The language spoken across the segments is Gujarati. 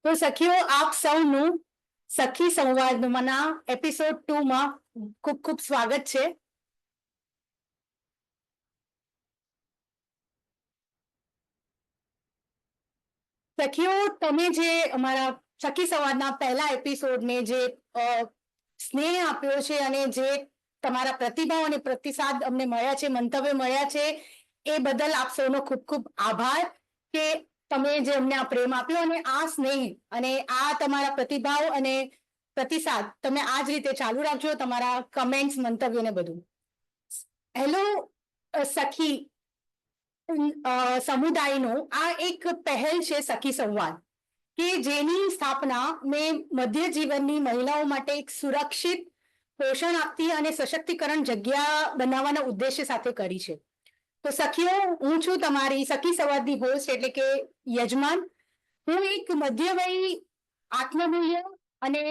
તો સખીઓ, આપ સૌનું સખી સંવાદના એપિસોડ 2 માં ખૂબ ખૂબ સ્વાગત છે. સખીઓ, તમે જે અમારા સખી સંવાદના પહેલા એપિસોડને જે સ્નેહ આપ્યો છે અને જે તમારા પ્રતિભાવ અને પ્રતિસાદ અમને મળ્યા છે, મંતવ્ય મળ્યા છે, એ બદલ આપ સૌનો ખૂબ ખૂબ આભાર કે તમે જે અમને આ પ્રેમ આપ્યો અને આ સ્નેહ અને આ તમારા પ્રતિભાવ અને પ્રતિસાદ તમે આ જ રીતે ચાલુ રાખજો, તમારા કમેન્ટ્સ, મંતવ્યો ને બધું. હેલો સખી સમુદાયનો આ એક પહેલ છે સખી સંવાદ, કે જેની સ્થાપના મેં મધ્ય જીવનની મહિલાઓ માટે એક સુરક્ષિત, પોષણ આપતી અને સશક્તિકરણ જગ્યા બનાવવાના ઉદ્દેશ્ય સાથે કરી છે. તો સખીઓ, હું છું તમારી સખી સંવાદની હોસ્ટ એટલે કે યજમાન. હું એક મધ્યવયી આત્મમૂલ્ય અને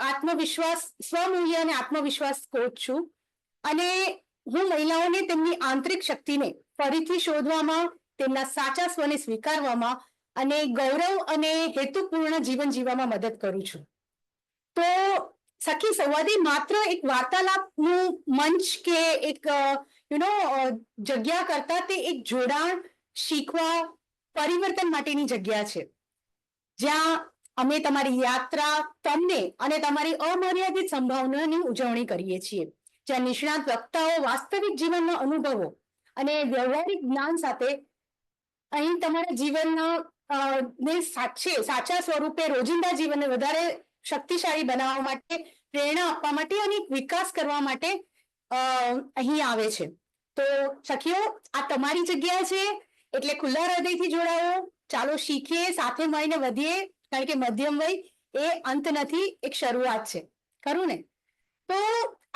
આત્મવિશ્વાસ, સ્વમૂલ્ય અને આત્મવિશ્વાસ કોચ છું. અને હું મહિલાઓને તેમની આંતરિક શક્તિને ફરીથી શોધવામાં, તેમના સાચા સ્વને સ્વીકારવામાં અને ગૌરવ અને હેતુપૂર્ણ જીવન જીવવામાં મદદ કરું છું. તો સખી સંવાદી માત્ર એક વાર્તાલાપનું મંચ કે એક જગ્યા કરતા તે એક જોડાણ, શીખવા, પરિવર્તન માટેની જગ્યા છે, જ્યાં અમે તમારી યાત્રા, તમને અને તમારી અમર્યાદિત સંભાવનાની ઉજવણી કરીએ છીએ, જ્યાં નિષ્ણાત વક્તાઓ વાસ્તવિક જીવનના અનુભવો અને વ્યવહારિક જ્ઞાન સાથે અહીં તમારા જીવનના ને સાચા સ્વરૂપે રોજિંદા જીવનને વધારે શક્તિશાળી બનાવવા માટે, પ્રેરણા આપવા માટે અને વિકાસ કરવા માટે અહીં આવે છે. તો સખીઓ, આ તમારી જગ્યા છે, એટલે ખુલ્લા હૃદયથી જોડાઓ. ચાલો શીખીએ, સાથે મળીને વધીએ, કારણ કે મધ્યમ વય એ અંત નથી, એક શરૂઆત છે, ખરું ને? તો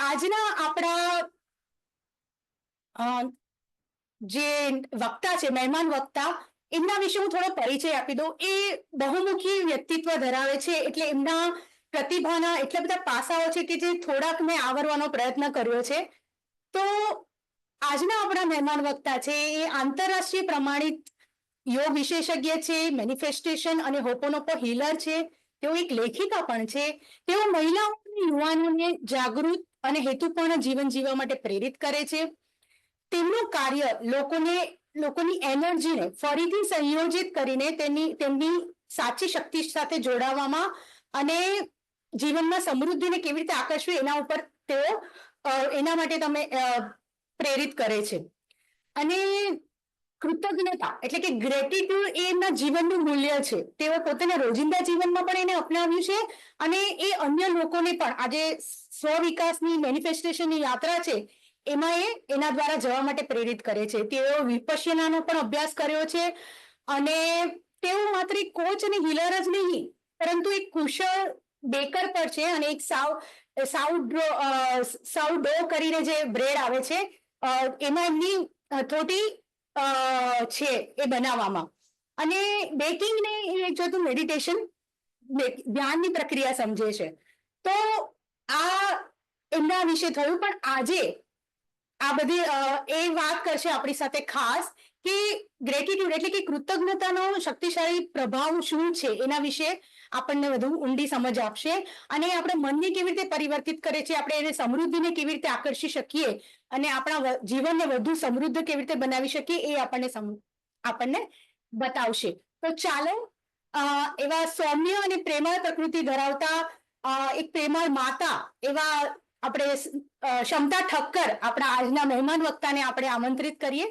આજના આપણા જે વક્તા છે, મહેમાન વક્તા, એમના વિશે હું થોડો પરિચય આપી દઉં. એ બહુમુખી વ્યક્તિત્વ ધરાવે છે, એટલે એમના પ્રતિભાના એટલા બધા પાસાઓ છે કે જે થોડાક મેં આવરવાનો પ્રયત્ન કર્યો છે. તો આજના આપણા મહેમાન વક્તા છે એ આંતરરાષ્ટ્રીય પ્રમાણિત યોગ વિશેષજ્ઞ છે, મેનિફેસ્ટેશન અને હોપોનોપો હીલર છે, તેઓ એક લેખિકા પણ છે. તેઓ મહિલાઓ અને યુવાનોને જાગૃત અને હેતુપૂર્ણ જીવન જીવવા માટે પ્રેરિત કરે છે. તેમનું કાર્ય લોકોની એનર્જીને ફરીથી સંયોજિત કરીને તેમની સાચી શક્તિ સાથે જોડાવામાં અને જીવનમાં સમૃદ્ધિને કેવી રીતે આકર્ષવી એના ઉપર તેઓ એના માટે તમે પ્રેરિત કરે છે. અને કૃતજ્ઞતા એટલે કે ગ્રેટિટ્યુડ એ એમના જીવનનું મૂલ્ય છે. તેઓ પોતાના રોજિંદા જીવનમાં પણ એને અપનાવ્યું છે અને એ અન્ય લોકોને પણ આજે સ્વવિકાસની મેનિફેસ્ટેશનની યાત્રા છે એમાં એ એના દ્વારા જવા માટે પ્રેરિત કરે છે. તેઓ વિપશ્યનાનો પણ અભ્યાસ કર્યો છે અને તેઓ માત્ર એક કોચ અને હીલર જ નહીં, પરંતુ એક કુશળ બેકર પર છે અને એક સાઉડો કરીને જે બ્રેડ આવે છે એમાં એમની થોડી છે એ બનાવવામાં. અને બેકિંગને એક જોતું મેડિટેશન, ધ્યાનની પ્રક્રિયા સમજે છે. તો આ એમના વિશે થયું. પણ આજે આ બધી એ વાત કરશે આપણી સાથે ખાસ કે ગ્રેટિટ્યુડ એટલે કે કૃતજ્ઞતાનો શક્તિશાળી પ્રભાવ શું છે, એના વિશે આપણને વધુ ઊંડી સમજ આપશે અને આપણે મનને કેવી રીતે પરિવર્તિત કરે છે, આપણે એને સમૃદ્ધિને કેવી રીતે આકર્ષી શકીએ અને આપણા જીવનને વધુ સમૃદ્ધ કેવી રીતે બનાવી શકીએ એ આપણને બતાવશે. તો ચાલો એવા સૌમ્ય અને પ્રેમળ પ્રકૃતિ ધરાવતા એક પ્રેમળ માતા એવા આપણે ક્ષમતા ઠક્કર આપણા આજના મહેમાન વક્તાને આપણે આમંત્રિત કરીએ.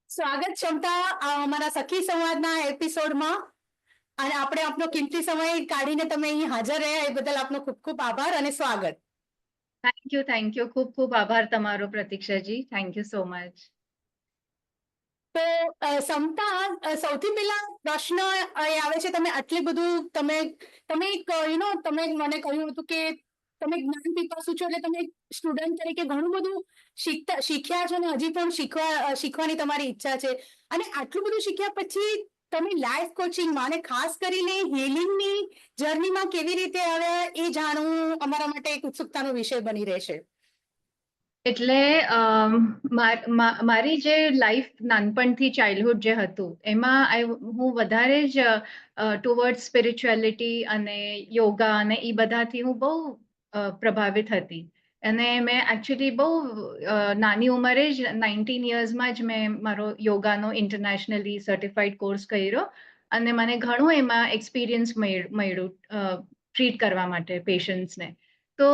સ્વાગત ક્ષમતા અમારા સખી સંવાદના એપિસોડમાં. અને આપણે આપનો કિંમતી સમય કાઢીને તમે અહીં હાજર રહ્યા એ બદલ આપનો ખૂબ ખૂબ આભાર અને સ્વાગત. Thank you. ખૂબ ખૂબ આભાર તમારો Pratikshaji. Thank you so much. તો સમતા, સૌથી પહેલા પ્રશ્ન આવે છે, તમે આટલી બધું તમે તમે મને કહ્યું હતું કે તમે જ્ઞાન પીપાસુ છો, એટલે તમે સ્ટુડન્ટ તરીકે ઘણું બધું શીખ્યા છો અને હજી પણ શીખવાની તમારી ઈચ્છા છે. અને આટલું બધું શીખ્યા પછી તમે લાઈફ કોચિંગમાં અને ખાસ કરીને હીલિંગની જર્નીમાં કેવી રીતે આવ્યા એ જાણવું અમારા માટે એક ઉત્સુકતાનો વિષય બની રહેશે. એટલે મારી જે લાઈફ નાનપણથી ચાઇલ્ડહુડ જે હતું એમાં હું વધારે જ ટુવર્ડ સ્પિરિચ્યુઆલિટી અને યોગા અને એ બધાથી હું બહુ પ્રભાવિત હતી. અને મેં એકચ્યુઅલી બહુ નાની ઉંમરે જ 19 યર્સમાં જ મેં મારો યોગાનો ઇન્ટરનેશનલી સર્ટિફાઈડ કોર્સ કર્યો અને મને ઘણું એમાં એક્સપિરિયન્સ મળ્યું ટ્રીટ કરવા માટે પેશન્ટ્સને. તો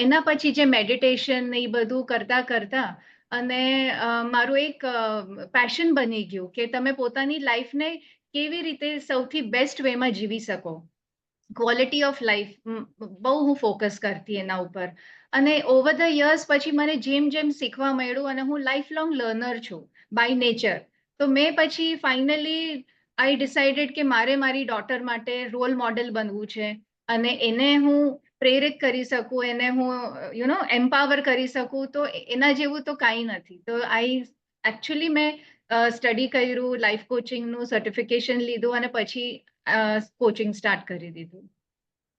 એના પછી જે મેડિટેશન એ બધું કરતા કરતા અને મારું એક પેશન બની ગયું કે તમે પોતાની લાઈફને કેવી રીતે સૌથી બેસ્ટ વેમાં જીવી શકો. ક્વોલિટી ઓફ લાઈફ બહુ હું ફોકસ કરતી એના ઉપર. અને ઓવર ધ યર્સ પછી મને જેમ જેમ શીખવા મળ્યું અને હું લાઈફ લોંગ લર્નર છું બાય નેચર. તો મેં પછી ફાઇનલી આઈ ડિસાઇડેડ કે મારે મારી ડોટર માટે રોલ મોડેલ બનવું છે અને એને હું પ્રેરિત કરી શકું, એને હું એમ્પાવર કરી શકું. તો એના જેવું તો કાંઈ નથી. તો એકચ્યુઅલી મેં સ્ટડી કર્યું, લાઈફ કોચિંગનું સર્ટિફિકેશન લીધું અને પછી કોચિંગ સ્ટાર્ટ કરી દીધું.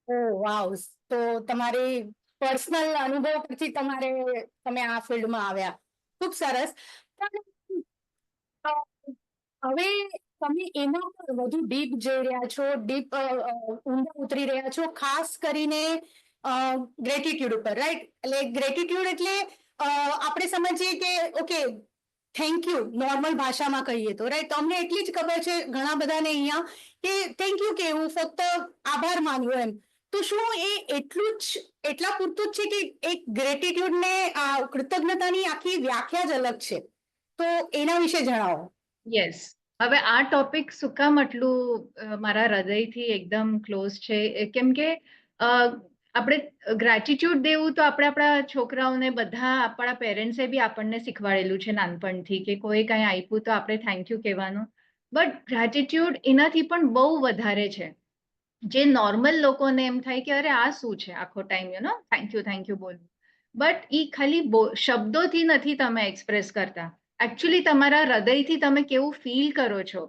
ઓહ વાવ! તો તમારી પર્સનલ અનુભવ પરથી તમે આ ફિલ્ડમાં આવ્યા. ખૂબ સરસ. પણ હવે તમે એના પર વધુ ડીપ જઈ રહ્યા છો, ડીપ ઊંડા ઉતરી રહ્યા છો, ખાસ કરીને ગ્રેટિટ્યુડ ઉપર, રાઈટ? એટલે ગ્રેટિટ્યુડ એટલે આપણે સમજીએ કે ઓકે થેન્ક યુ નોર્મલ ભાષામાં કહીએ તો, રાઈટ? તો અમને એટલી જ ખબર છે ઘણા બધાને અહીંયા કે થેન્ક યુ કેવું, ફક્ત આભાર માનવો એમ. તો શું એ એટલા પૂરતું જ છે કે એક ગ્રેટિટ્યુડને કૃતજ્ઞતાની આખી વ્યાખ્યા જ અલગ છે? તો એના વિશે જણાવો. યસ. હવે આ ટોપિક શું કામ આટલું મારા હૃદયથી એકદમ ક્લોઝ છે? કેમ કે આપણે ગ્રેટિટ્યુડ દેવું તો આપણે આપણા છોકરાઓને બધા આપણા પેરેન્ટ્સે બી આપણને શીખવાડેલું છે નાનપણથી કે કોઈ કંઈ આપ્યું તો આપણે થેન્ક યુ કહેવાનું. બટ ગ્રેટિટ્યુડ એનાથી પણ બહુ વધારે છે. જે નોર્મલ લોકોને એમ થાય કે અરે આ શું છે આખો ટાઈમ થેન્ક યુ બોલવું. બટ એ ખાલી શબ્દોથી નથી તમે એક્સપ્રેસ કરતા. એકચ્યુઅલી તમારા હૃદયથી તમે કેવું ફીલ કરો છો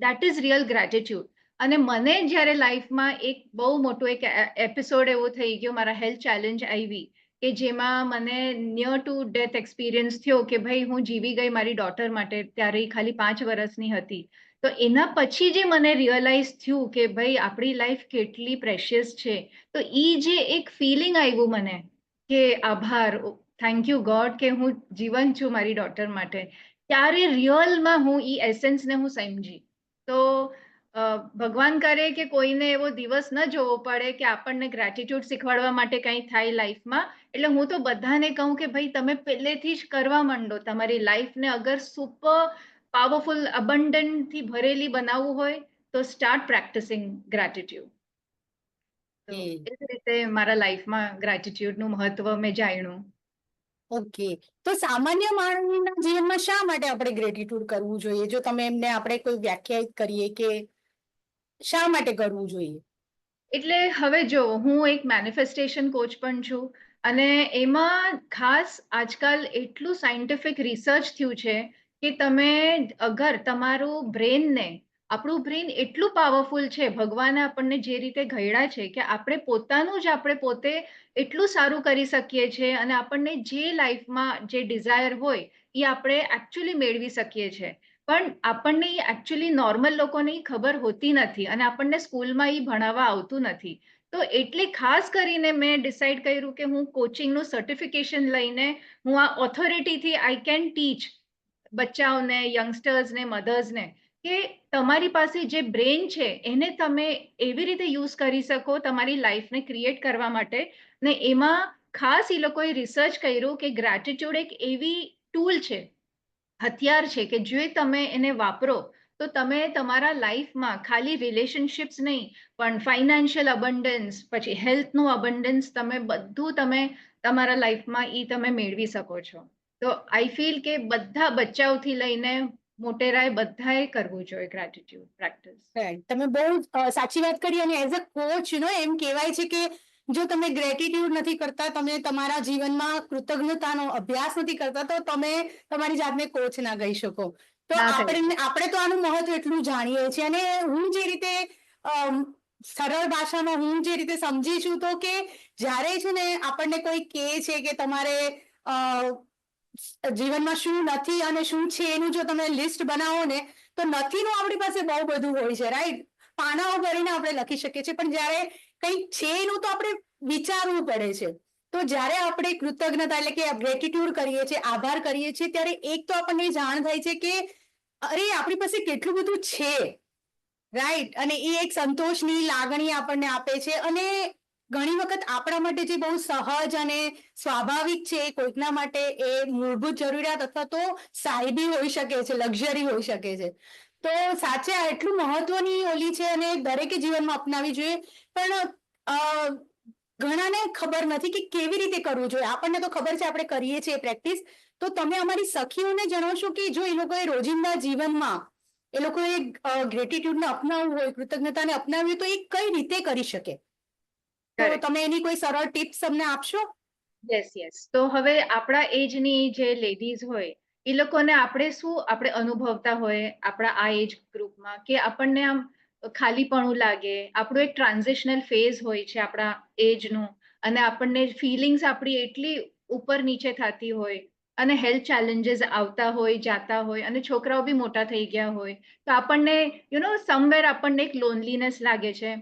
દેટ ઇઝ રિયલ ગ્રેટિટ્યુડ. અને મને જ્યારે લાઈફમાં એક બહુ મોટો એક એપિસોડ એવો થઈ ગયો, મારા હેલ્થ ચેલેન્જ આવી કે જેમાં મને નિયર ટુ ડેથ એક્સપિરિયન્સ થયો કે ભાઈ હું જીવી ગઈ મારી ડોટર માટે. ત્યારે એ ખાલી 5 વર્ષની હતી. તો એના પછી જે મને રિયલાઇઝ થયું કે ભાઈ આપણી લાઈફ કેટલી પ્રેશિયસ છે. તો એ જે એક ફિલિંગ આવ્યું મને કે આભાર, થેન્ક યુ ગોડ કે હું જીવન છું મારી ડોટર માટે. ત્યારે રિયલમાં હું એ એસેન્સને હું સમજી. તો ભગવાન કરે કે કોઈને એવો દિવસ ન જોવો પડે કે આપણને ગ્રેટિટ્યુડ શીખવાડવા માટે કંઈ થાય લાઈફમાં. એટલે હું તો બધાને કહું કે ભાઈ તમે પહેલેથી જ કરવા માંડો. તમારી લાઈફને અગર સુપર પાવરફુલ અબન્ડન્ટથી ભરેલી બનાવવું હોય તો સ્ટાર્ટ પ્રેક્ટિસિંગ ગ્રેટિટ્યુડ. તો એ જ રીતે મારા લાઈફમાં ગ્રેટિટ્યુડનું મહત્વ મેં જાણ્યું. ઓકે. તો સામાન્ય માનવીના જીવનમાં શા માટે આપણે ગ્રેટિટ્યુડ કરવું જોઈએ? જો તમે એમને આપણે કોઈ વ્યાખ્યાયિત કરીએ કે શા માટે કરવું જોઈએ? એટલે હવે જો હું એક મેનિફેસ્ટેશન કોચ પણ છું અને એમાં ખાસ આજકાલ એટલું સાયન્ટિફિક રિસર્ચ થયું છે કે તમે અગર તમારું બ્રેનને આપણું બ્રેન એટલું પાવરફુલ છે, ભગવાને આપણને જે રીતે ઘડ્યા છે કે આપણે પોતાનું જ આપણે પોતે એટલું સારું કરી શકીએ છીએ અને આપણને જે લાઈફમાં જે ડિઝાયર હોય એ આપણે એકચ્યુઅલી મેળવી શકીએ છીએ. પણ આપણને એકચ્યુઅલી નોર્મલ લોકોને ખબર હોતી નથી અને આપણને સ્કૂલમાં એ ભણાવવા આવતું નથી. તો એટલે ખાસ કરીને મેં ડિસાઈડ કર્યું કે હું કોચિંગનું સર્ટિફિકેશન લઈને હું આ ઓથોરિટીથી આઈ કેન ટીચ બચ્ચાઓને, યંગસ્ટર્સને, મધર્સને કે તમારી પાસે જે બ્રેન છે એને તમે એવી રીતે યુઝ કરી શકો તમારી લાઈફને ક્રિએટ કરવા માટે. ને એમાં ખાસ એ લોકોએ રિસર્ચ કર્યું કે ગ્રેટિટ્યુડ એક એવી ટૂલ છે, હથિયાર છે કે જો તમે એને વાપરો તો તમે તમારા લાઈફમાં ખાલી રિલેશનશિપ્સ નહીં પણ ફાઇનાન્શિયલ અબન્ડન્સ, પછી હેલ્થનું અબન્ડન્સ તમે બધું તમે તમારા લાઈફમાં તમે મેળવી શકો છો. તો આઈ ફીલ કે બધા બચ્ચાઓથી લઈને મોટેરાય બધાએ કરવું જોઈએ ગ્રેટિટ્યુડ પ્રેક્ટિસ. રાઈટ. તમે બહુ સાચી વાત કરી અને એઝ અ કોચ એમ કહેવાય છે કે જો તમે ગ્રેટિટ્યુડ નથી કરતા, તમે તમારા જીવનમાં કૃતજ્ઞતાનો અભ્યાસ નથી કરતા, તો તમે તમારી જાતને કોચ ના કહી શકો. તો ના થઈ આપણે તો આનું મહત્વ એટલું જાણીએ છીએ. અને હું જે રીતે સરળ ભાષામાં હું જે રીતે સમજી છું તો કે જ્યારે છે ને આપણને કોઈ કહે છે કે તમારે જીવનમાં શું નથી અને શું છે એનું જો તમે લિસ્ટ બનાવો ને તો નથીનું આપણી પાસે બહુ બધું હોય છે, રાઈટ? પાનાઓ ભરીને આપણે લખી શકીએ છીએ, પણ જ્યારે કંઈક છે એનું તો આપણે વિચારવું પડે છે. તો જ્યારે આપણે કૃતજ્ઞતા એટલે કે ગ્રેટિટ્યુડ કરીએ છીએ, આભાર કરીએ છીએ, ત્યારે એક તો આપણને જાણ થાય છે કે અરે આપણી પાસે કેટલું બધું છે, રાઈટ? અને એ એક સંતોષની લાગણી આપણને આપે છે. અને ઘણી વખત આપણા માટે જે બહુ સહજ અને સ્વાભાવિક છે કોઈકના માટે એ મૂળભૂત જરૂરિયાત અથવા તો સાહેબી હોઈ શકે છે, લક્ઝરી હોઈ શકે છે. તો સાચે આ એટલું મહત્વની ઓલી છે અને દરેકે જીવનમાં અપનાવી જોઈએ. પણ ઘણાને ખબર નથી કે કેવી રીતે કરવું જોઈએ. આપણને તો ખબર છે, આપણે કરીએ છીએ પ્રેક્ટિસ. તો તમે અમારી સખીઓને જણાવશો કે જો એ લોકોએ રોજિંદા જીવનમાં એ લોકોએ ગ્રેટિટ્યુડને અપનાવવું હોય, કૃતજ્ઞતાને અપનાવવી હોય, તો એ કઈ રીતે કરી શકે? તો Correct. તમે એની કોઈ સરળ ટિપ્સ અમને આપશો? યસ. તો હવે આપણા એજની જે લેડીઝ હોય એ લોકોને આપણે અનુભવતા હોય આપણા આ એજ ગ્રુપમાં કે આપણને આમ ખાલીપણું લાગે, આપણું એક ટ્રાન્ઝિશનલ ફેઝ હોય છે આપણા એજનું, અને આપણને ફિલિંગ્સ આપણી એટલી ઉપર નીચે થતી હોય, અને હેલ્થ ચેલેન્જીસ આવતા હોય જાતા હોય, અને છોકરાઓ બી મોટા થઈ ગયા હોય, તો આપણને સમવેર આપણને એક લોનલીનેસ લાગે છે,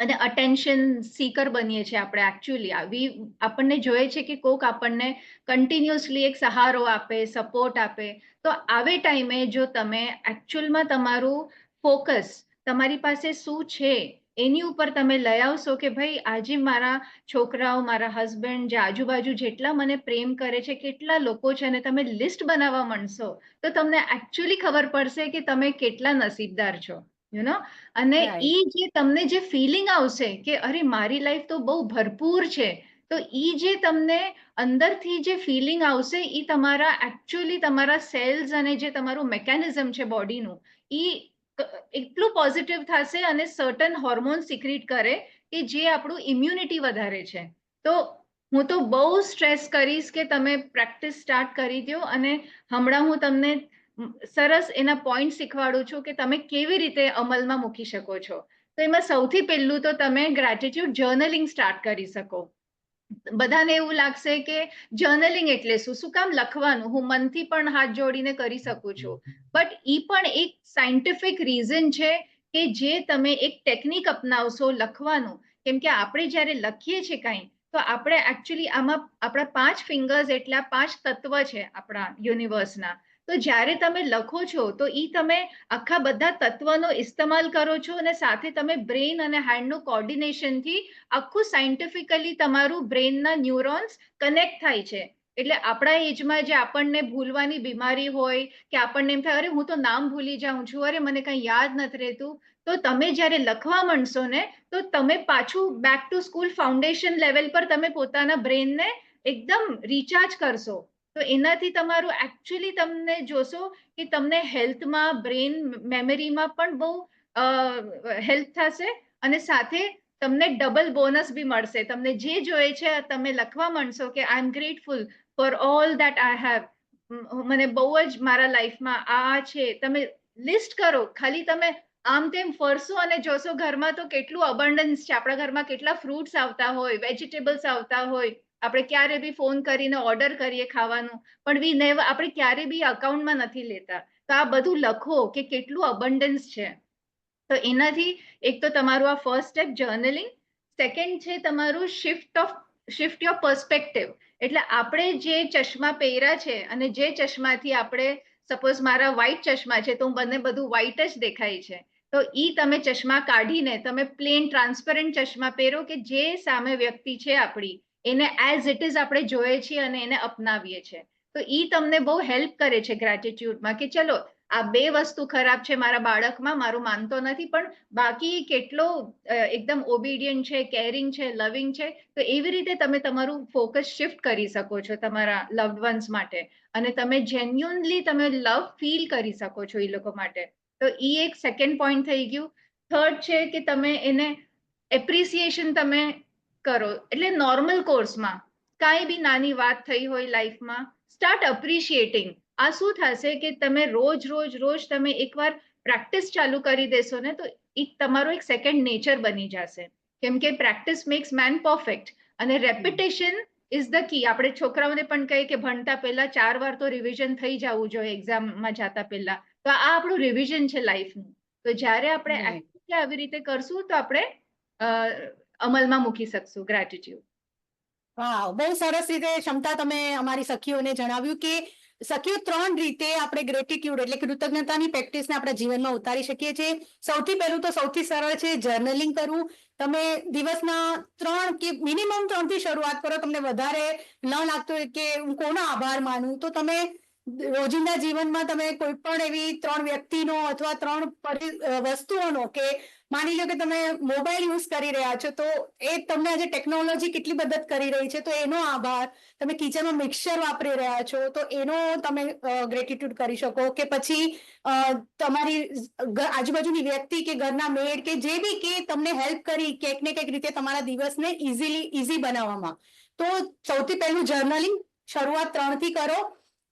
અને અટેન્શન સીકર બનીએ છીએ આપણે. એકચ્યુઅલી આપણને જોઈએ છે કે કોક આપણને કન્ટિન્યુઅસલી એક સહારો આપે, સપોર્ટ આપે. તો આવે ટાઈમે જો તમે એકચ્યુઅલમાં તમારું ફોકસ તમારી પાસે શું છે એની ઉપર તમે લઈ આવશો કે ભાઈ આજે મારા છોકરાઓ, મારા હસબન્ડ, જે આજુબાજુ જેટલા મને પ્રેમ કરે છે, કેટલા લોકો છે, અને તમે લિસ્ટ બનાવવા માંડશો તો તમને એકચ્યુઅલી ખબર પડશે કે તમે કેટલા નસીબદાર છો. અને જે તમને જે ફિલિંગ આવશે કે અરે મારી લાઈફ તો બહુ ભરપૂર છે, તો જે તમને અંદરથી જે ફિલિંગ આવશે એ તમારા એકચ્યુઅલી તમારા સેલ્સ અને જે તમારું મેકેનિઝમ છે બોડીનું, એ એટલું પોઝિટિવ થશે અને સર્ટન હોર્મોન સિક્રિટ કરે કે જે આપણું ઇમ્યુનિટી વધારે છે. તો હું તો બહુ સ્ટ્રેસ કરીશ કે તમે પ્રેક્ટિસ સ્ટાર્ટ કરી દો, અને હમણાં હું તમને સરસ એના પોઈન્ટ શીખવાડું છું કે તમે કેવી રીતે અમલમાં મૂકી શકો છો. તો એમાં સૌથી પહેલું તો તમે ગ્રેટિટ્યુડ જર્નલિંગ સ્ટાર્ટ કરી શકો. બધાને એવું લાગશે કે જર્નલિંગ એટલે શું કામ લખવાનું? હું મનથી પણ હાથ જોડીને કરી શકું છું, બટ ઈ પણ એક સાયન્ટિફિક રીઝન છે કે જે તમે એક ટેકનિક અપનાવશો લખવાનું. કેમ કે આપણે જ્યારે લખીએ છીએ કંઈ, તો આપણે એકચ્યુઅલી આમાં આપણા 5 ફિંગર્સ એટલા 5 તત્વ છે આપણા યુનિવર્સના. તો જ્યારે તમે લખો છો તો તમે આખા બધા તત્વનો ઇસ્તેમાલ કરો છો, અને સાથે તમે બ્રેઇન અને હેન્ડનું કોર્ડિનેશનથી આખું સાયન્ટિફિકલી તમારું બ્રેઇનના ન્યુરોન્સ કનેક્ટ થાય છે. એટલે આપણા એજમાં જે આપણને ભૂલવાની બીમારી હોય કે આપણને એમ થાય અરે હું તો નામ ભૂલી જાઉં છું, અરે મને કંઈ યાદ નથી રહેતું, તો તમે જ્યારે લખવા માંડશો ને તો તમે પાછું back to school foundation level પર તમે પોતાના બ્રેઇનને એકદમ રિચાર્જ કરશો. તો એનાથી તમારું એકચ્યુઅલી તમને જોશો કે તમને હેલ્થમાં, બ્રેઇન મેમરીમાં પણ બહુ હેલ્પ થશે, અને સાથે તમને ડબલ બોનસ બી મળશે. તમને જે જોઈએ છે તમે લખવા માંડશો કે I am grateful for all that I have, મને બહુ જ મારા લાઈફમાં આ છે, તમે લિસ્ટ કરો. ખાલી તમે આમ તેમ ફરશો અને જોશો ઘરમાં તો કેટલું અબન્ડન્સ છે. આપણા ઘરમાં કેટલા ફ્રૂટ્સ આવતા હોય, વેજીટેબલ્સ આવતા હોય, આપણે ક્યારે બી ફોન કરીને ઓર્ડર કરીએ ખાવાનું, પણ આપણે ક્યારે બી અકાઉન્ટમાં નથી લેતા. તો આ બધું લખો કે કેટલું અબન્ડન્સ છે. તો એનાથી એક તો તમારું આ ફર્સ્ટ સ્ટેપ જર્નલિંગ. સેકન્ડ છે તમારું શિફ્ટ યોર પર્સ્પેક્ટિવ. એટલે આપણે જે ચશ્મા પહેર્યા છે, અને જે ચશ્માથી આપણે, સપોઝ મારા વ્હાઈટ ચશ્મા છે તો મને બધું વ્હાઈટ જ દેખાય છે, તો તમે ચશ્મા કાઢીને તમે પ્લેન ટ્રાન્સપરન્ટ ચશ્મા પહેરો કે જે સામે વ્યક્તિ છે આપણી એને એઝ ઇટ ઇઝ આપણે જોઈએ છીએ અને એને અપનાવીએ છીએ. તો તમને બહુ હેલ્પ કરે છે ગ્રેટિટ્યુડમાં કે ચલો આ 2 વસ્તુ ખરાબ છે મારા બાળકમાં, મારું માનતો નથી, પણ બાકી કેટલો એકદમ ઓબિડિયન્ટ છે, કેરિંગ છે, લવિંગ છે. તો એવી રીતે તમે તમારું ફોકસ શિફ્ટ કરી શકો છો તમારા લવ્ડ વન્સ માટે, અને તમે જેન્યુઅનલી તમે લવ ફીલ કરી શકો છો એ લોકો માટે. તો એક સેકન્ડ પોઈન્ટ થઈ ગયું. થર્ડ છે કે તમે એને એપ્રિસિએશન તમે કરો. એટલે નોર્મલ કોર્સમાં કાંઈ બી નાની વાત થઈ હોય લાઈફમાં, સ્ટાર્ટ એપ્રિશિએટિંગ. આ શું થશે કે તમે રોજ રોજ રોજ તમે એકવાર પ્રેક્ટિસ ચાલુ કરી દેશો ને તો તમારો એક સેકન્ડ નેચર બની જશે. કેમ કે પ્રેક્ટિસ મેક્સ મેન પરફેક્ટ અને રેપિટેશન ઇઝ ધ કી. આપણે છોકરાઓને પણ કહીએ કે ભણતા પહેલા 4 વાર તો રિવિઝન થઈ જવું જોઈએ એક્ઝામમાં જતા પહેલા. તો આ આપણું રિવિઝન છે લાઈફનું. તો જ્યારે આપણે Right. એક્ટિવલી આવી રીતે કરશું તો આપણે અમલમાં મૂકી શકશું ગ્રેટિટ્યુડ. વાહ, બહુ સરસ રીતે ક્ષમતા તમે અમારી સખીઓને જણાવ્યું કે સખીઓ 3 રીતે આપણે ગ્રેટિટ્યુડ એટલે કૃતજ્ઞતાની પ્રેક્ટિસને આપણા જીવનમાં ઉતારી શકીએ છીએ. સૌથી પહેલું તો સૌથી સરળ છે જર્નલિંગ કરવું. તમે દિવસના 3 કે મિનિમમ 3 થી શરૂઆત કરો. તમને વધારે ન લાગતું હોય કે હું કોનો આભાર માનું, તો તમે રોજિંદા જીવનમાં તમે કોઈ પણ એવી 3 વ્યક્તિનો અથવા 3 વસ્તુઓનો, કે માની લો કે તમે મોબાઈલ યુઝ કરી રહ્યા છો તો એ તમને આજે ટેકનોલોજી કેટલી મદદ કરી રહી છે તો એનો આભાર. તમે કિચનમાં મિક્સર વાપરી રહ્યા છો તો એનો તમે ગ્રેટિટ્યુડ કરી શકો. કે પછી તમારી આજુબાજુની વ્યક્તિ કે ઘરના મેડ કે જે બી કે તમને હેલ્પ કરી કંઈક ને કંઈક રીતે તમારા દિવસને ઈઝી બનાવવામાં. તો સૌથી પહેલું જર્નલિંગ શરૂઆત 3 થી કરો.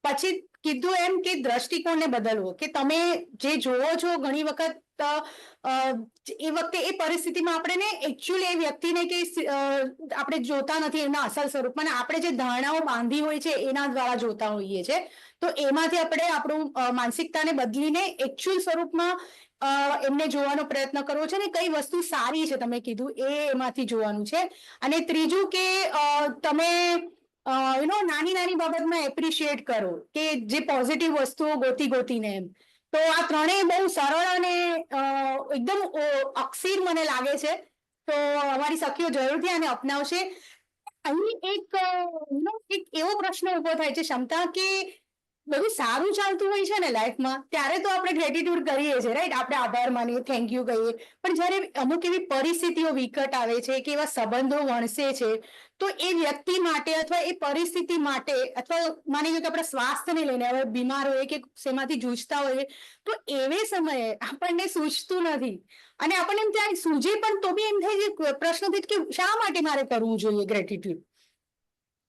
પછી કીધું એમ કે દ્રષ્ટિકોણને બદલવો, કે તમે જે જોવો છો ઘણી વખત એ વખતે એ પરિસ્થિતિમાં આપણે ને એકચ્યુઅલી એ વ્યક્તિને કે આપણે જોતા નથી એના અસલ સ્વરૂપમાં, આપણે જે ધારણાઓ બાંધી હોય છે એના દ્વારા જોતા હોઈએ છે. તો એમાંથી આપણે આપણું માનસિકતાને બદલીને એકચ્યુઅલ સ્વરૂપમાં એમને જોવાનો પ્રયત્ન કરવો છે ને કઈ વસ્તુ સારી છે તમે કીધું એ એમાંથી જોવાનું છે. અને ત્રીજું કે તમે નાની નાની બાબતમાં એપ્રિશિએટ કરો, કે જે પોઝિટિવ વસ્તુઓ ગોતીને એમ. તો આ ત્રણેય બહુ સરળ અને એકદમ અક્ષીર મને લાગે છે. તો અમારી સખીઓ જરૂરથી આને અપનાવશે. અહીં એક એવો પ્રશ્ન ઉભો થાય છે ક્ષમતા, કે બધું સારું ચાલતું હોય છે ને લાઈફમાં ત્યારે તો આપણે ગ્રેટિટ્યુડ કરીએ છીએ, રાઈટ? આપણે આભાર માનીએ, થેન્ક યુ કહીએ. પણ જ્યારે અમુક એવી પરિસ્થિતિઓ વિકટ આવે છે કે એવા સંબંધો વણસે છે, તો એ વ્યક્તિ માટે અથવા એ પરિસ્થિતિ માટે, અથવા માની લો કે આપણા સ્વાસ્થ્યને લઈને હવે બીમાર હોય કે શેમાંથી જૂझતા હોય, તો એવે સમયે આપણને સૂઝતું નથી અને આપણને એમ ત્યાં સૂઝે પણ તો બી એમ થાય છે, પ્રશ્ન થાય કે શા માટે મારે કરવું જોઈએ ગ્રેટિટ્યુડ,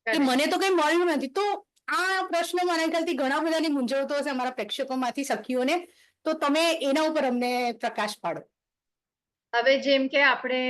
કે મને તો કઈ મળ્યું નથી. તો આ પ્રશ્ન મારા ખ્યાલથી ઘણા બધાને મૂંઝવતો હશે અમારા પ્રેક્ષકોમાંથી સખીઓને. તો તમે એના ઉપર અમને પ્રકાશ પાડો. હવે જેમ કે આપણે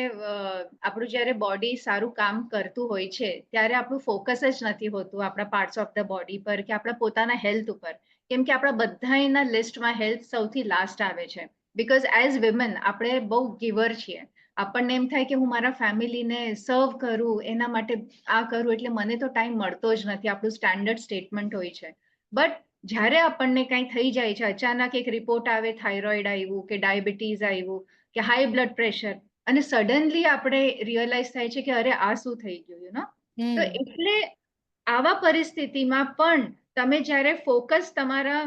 આપણું જ્યારે બોડી સારું કામ કરતું હોય છે ત્યારે આપણું ફોકસ જ નથી હોતું આપણા પાર્ટ્સ ઓફ ધ બોડી પર કે આપણા પોતાના હેલ્થ ઉપર. કેમ કે આપણા બધાના લિસ્ટમાં હેલ્થ સૌથી લાસ્ટ આવે છે. બીકોઝ એઝ વિમેન આપણે બહુ ગિવર છીએ. આપણને એમ થાય કે હું મારા ફેમિલીને સર્વ કરું, એના માટે આ કરું, એટલે મને તો ટાઈમ મળતો જ નથી. આપણું સ્ટેન્ડર્ડ સ્ટેટમેન્ટ હોય છે. બટ જ્યારે આપણને કંઈ થઈ જાય છે, અચાનક એક રિપોર્ટ આવે, થાઇરોઇડ આવ્યું કે ડાયાબિટીસ આવ્યું કે હાઈ બ્લડ પ્રેશર, અને સડનલી આપણે રિયલાઇઝ થાય છે કે અરે આ શું થઈ ગયું, નો? તો એટલે આવા પરિસ્થિતિમાં પણ તમે જ્યારે ફોકસ તમારા